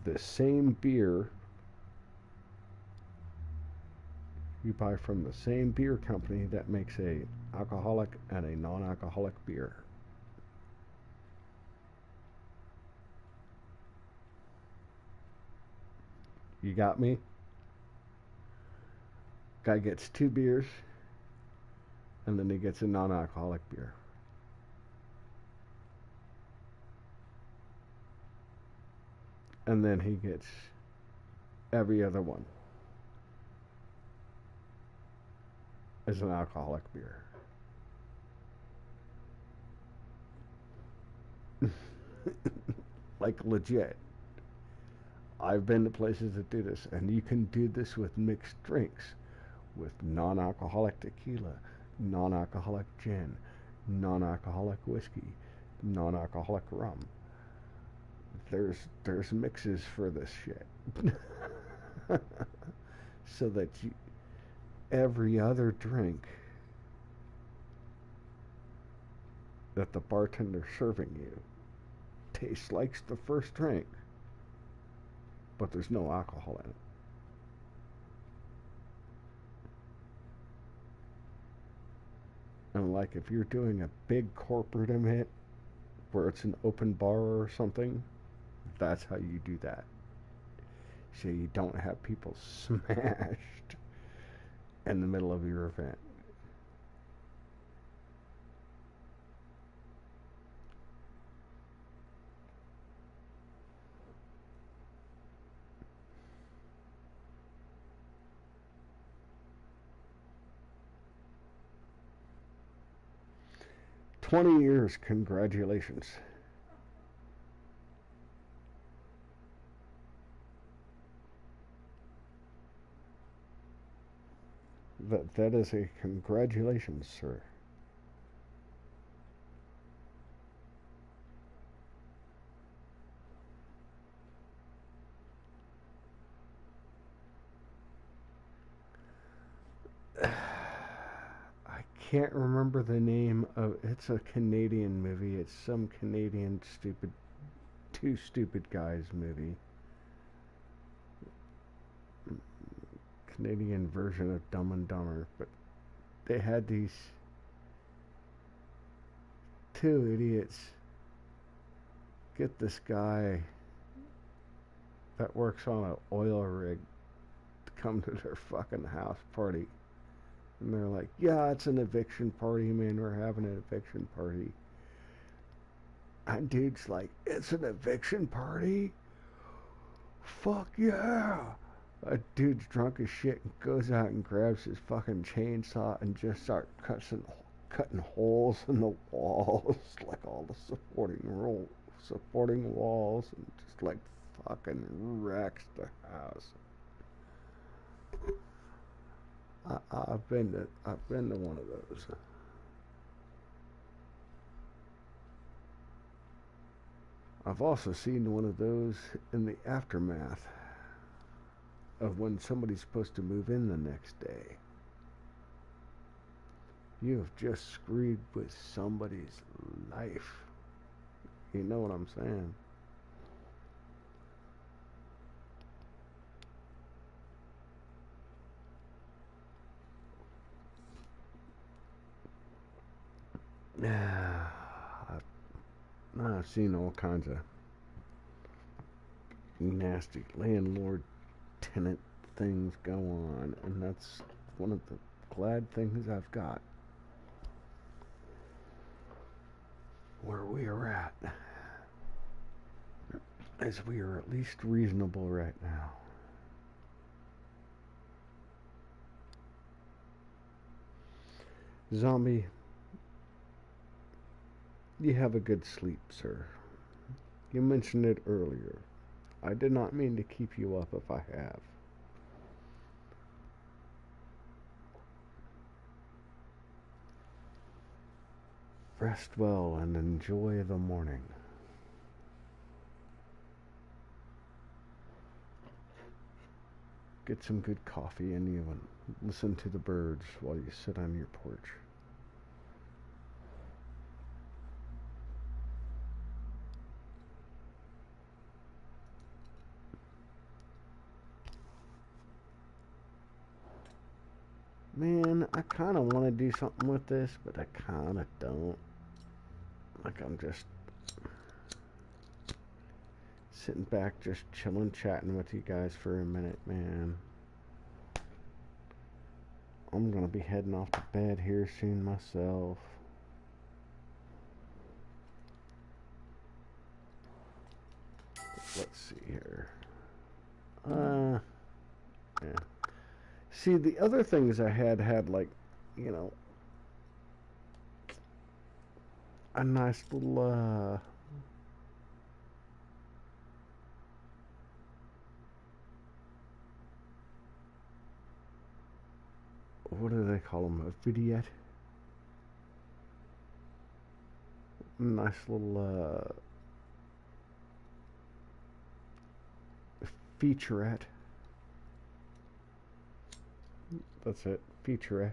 the same beer you buy from the same beer company that makes a alcoholic and a non-alcoholic beer. You got me? Guy gets two beers and then he gets a non-alcoholic beer. And then he gets every other one as an alcoholic beer. Like legit. I've been to places that do this, and you can do this with mixed drinks, with non-alcoholic tequila, non-alcoholic gin, non-alcoholic whiskey, non-alcoholic rum. There's mixes for this shit. So that every other drink that the bartender's serving you tastes like the first drink, but there's no alcohol in it. And like if you're doing a big corporate event where it's an open bar or something, that's how you do that. So you don't have people smashed in the middle of your event. 20 years, congratulations. That is a congratulations, sir. I can't remember the name of it's a Canadian movie. It's some Canadian two stupid guys movie. Canadian version of Dumb and Dumber, but they had these two idiots get this guy that works on an oil rig to come to their fucking house party. And they're like, yeah, it's an eviction party, man. We're having an eviction party. And dude's like, it's an eviction party? Fuck yeah. A dude's drunk as shit and goes out and grabs his fucking chainsaw and just starts cutting holes in the walls, like all the supporting walls, and just like fucking wrecks the house. I've been to one of those. I've also seen one of those in the aftermath of when somebody's supposed to move in the next day. You have just screwed with somebody's life. You know what I'm saying? Yeah, I've seen all kinds of nasty landlord-tenant things go on, and that's one of the glad things I've got where we are at, is we are at least reasonable right now. Zombie, you have a good sleep, sir. You mentioned it earlier. I did not mean to keep you up if I have. Rest well and enjoy the morning. Get some good coffee in you and listen to the birds while you sit on your porch. Man, I kind of want to do something with this, but I kind of don't. Like, I'm just sitting back, just chilling, chatting with you guys for a minute, man. I'm gonna be heading off to bed here soon myself. Let's see here. Yeah. See, the other things I had like, you know, a nice little, what do they call them? A vignette? Nice little, featurette. That's it, featurette.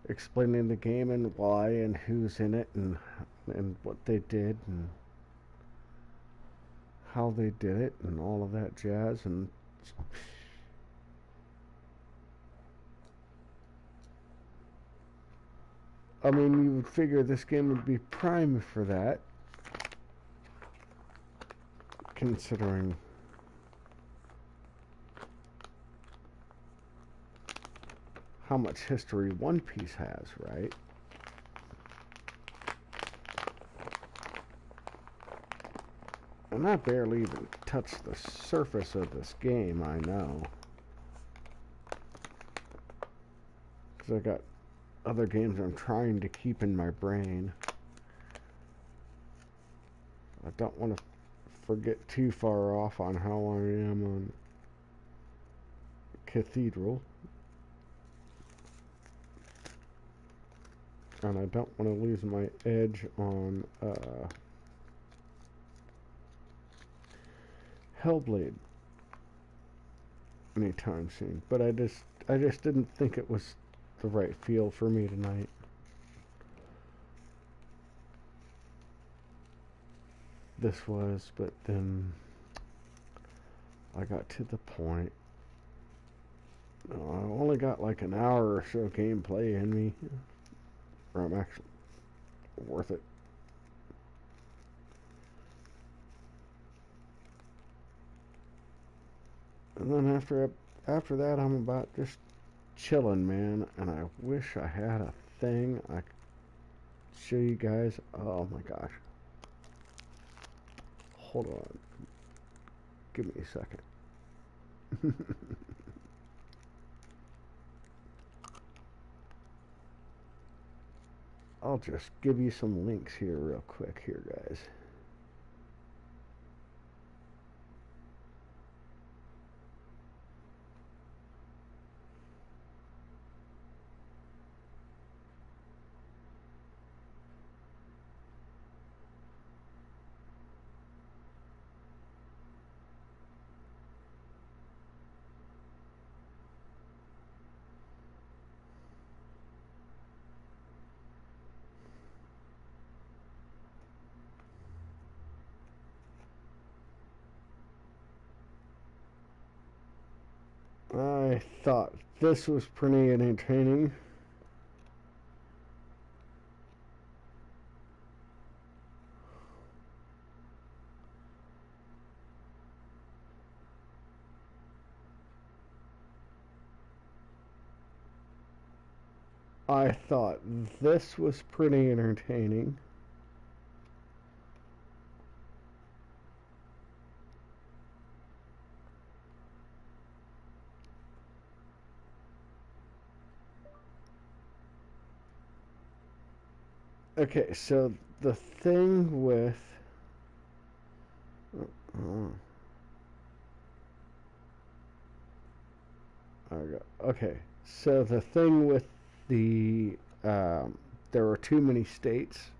Explaining the game and why and who's in it and what they did and how they did it and all of that jazz. And I mean, you would figure this game would be prime for that, considering how much history One Piece has, right? And I barely even touched the surface of this game, I know. because I got other games I'm trying to keep in my brain. I don't want to forget too far off on how I am on Cathedral. And I don't want to lose my edge on Hellblade anytime soon. But I just didn't think it was the right feel for me tonight. This was, but then I got to the point. I only got like an hour or so gameplay in me, where I'm actually worth it. And then after that, I'm about just chilling, man. And I wish I had a thing I could show you guys. Oh my gosh. Hold on. Give me a second. I'll just give you some links here real quick here, guys. I thought this was pretty entertaining. I thought this was pretty entertaining. Okay, so the thing with okay, so the thing with the there were too many states.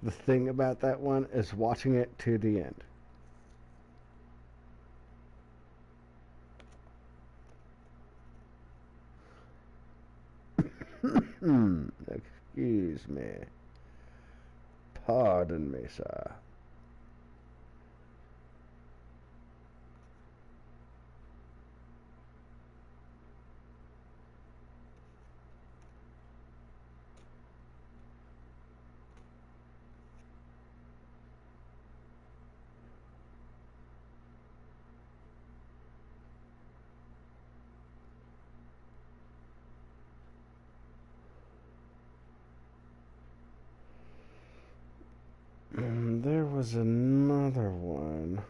The thing about that one is watching it to the end. Excuse me. Pardon me, sir. There was another one.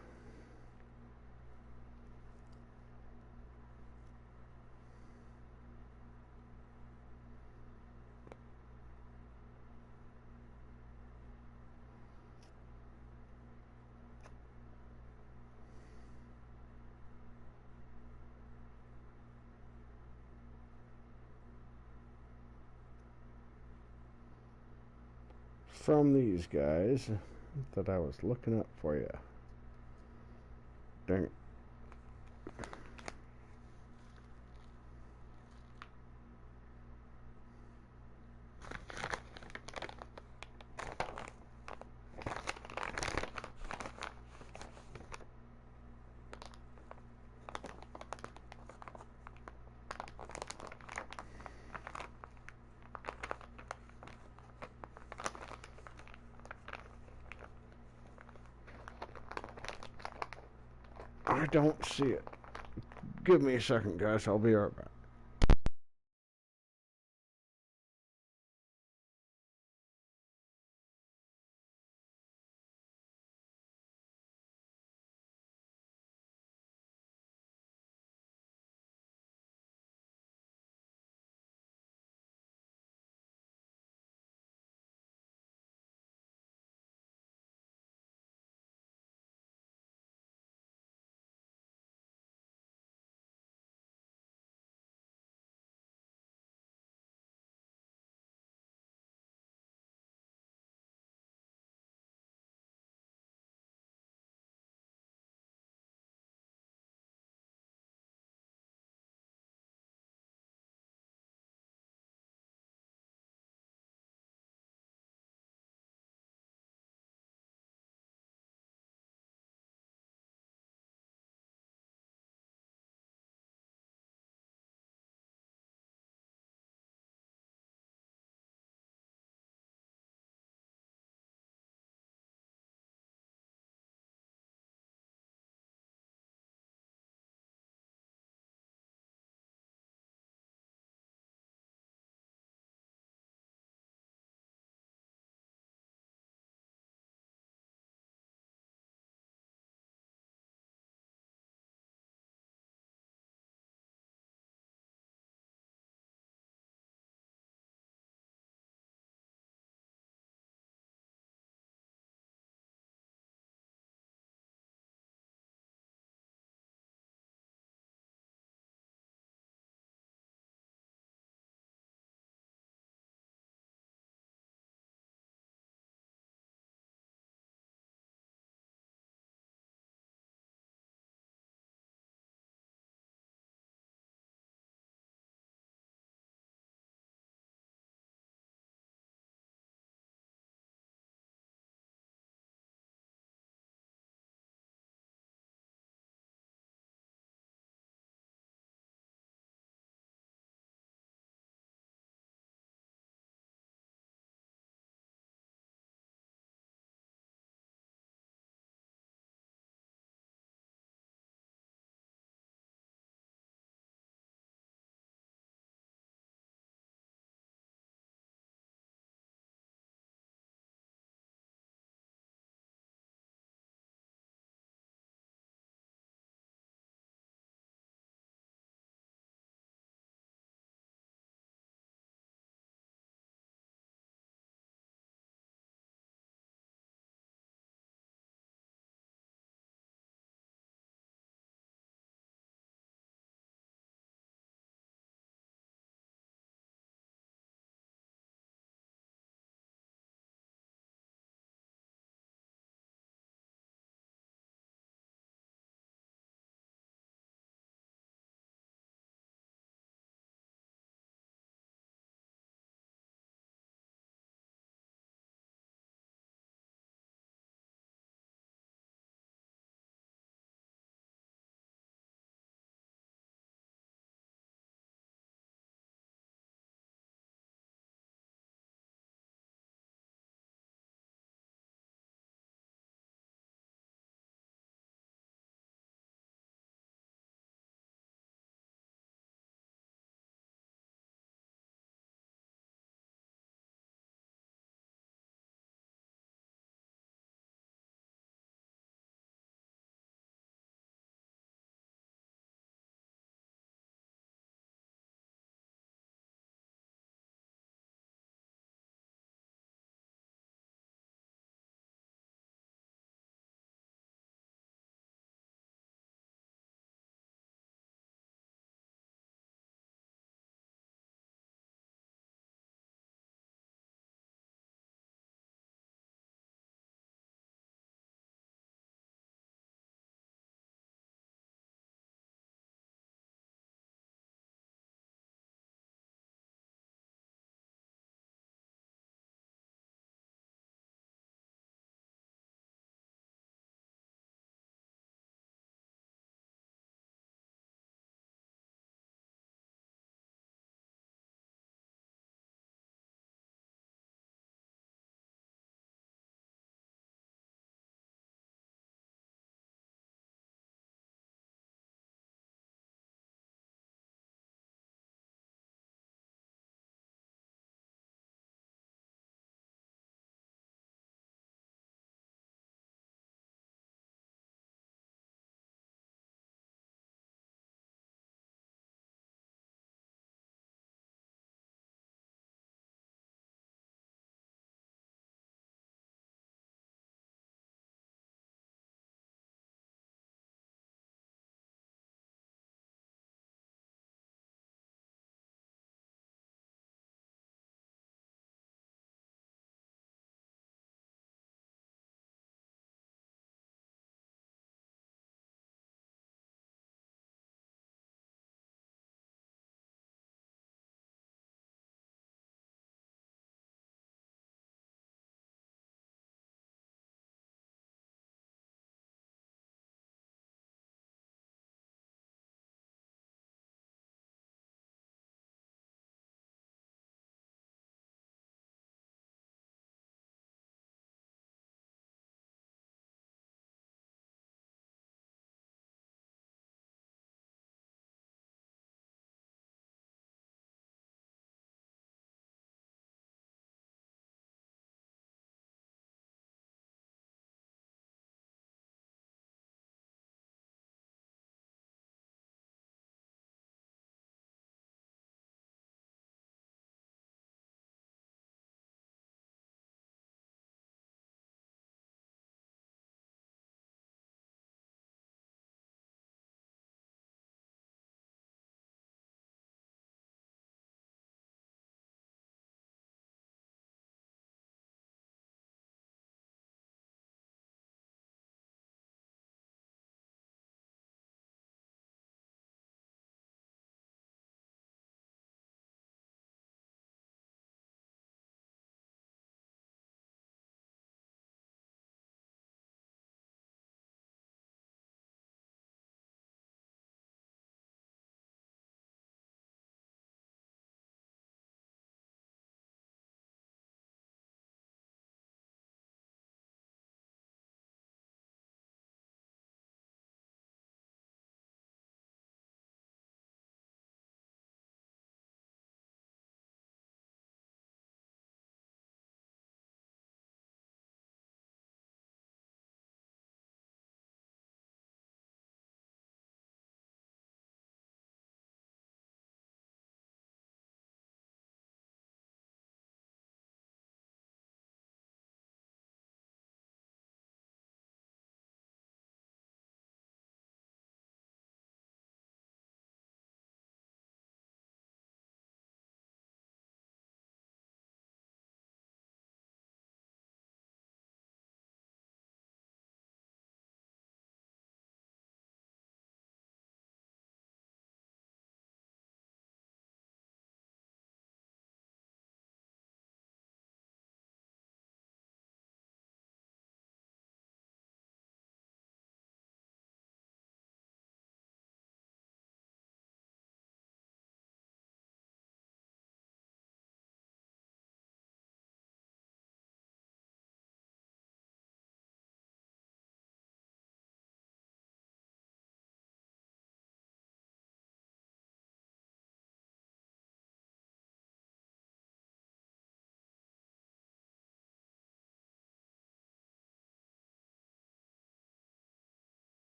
From these guys that I was looking up for you. Dang it. I don't see it. Give me a second, guys. I'll be right back.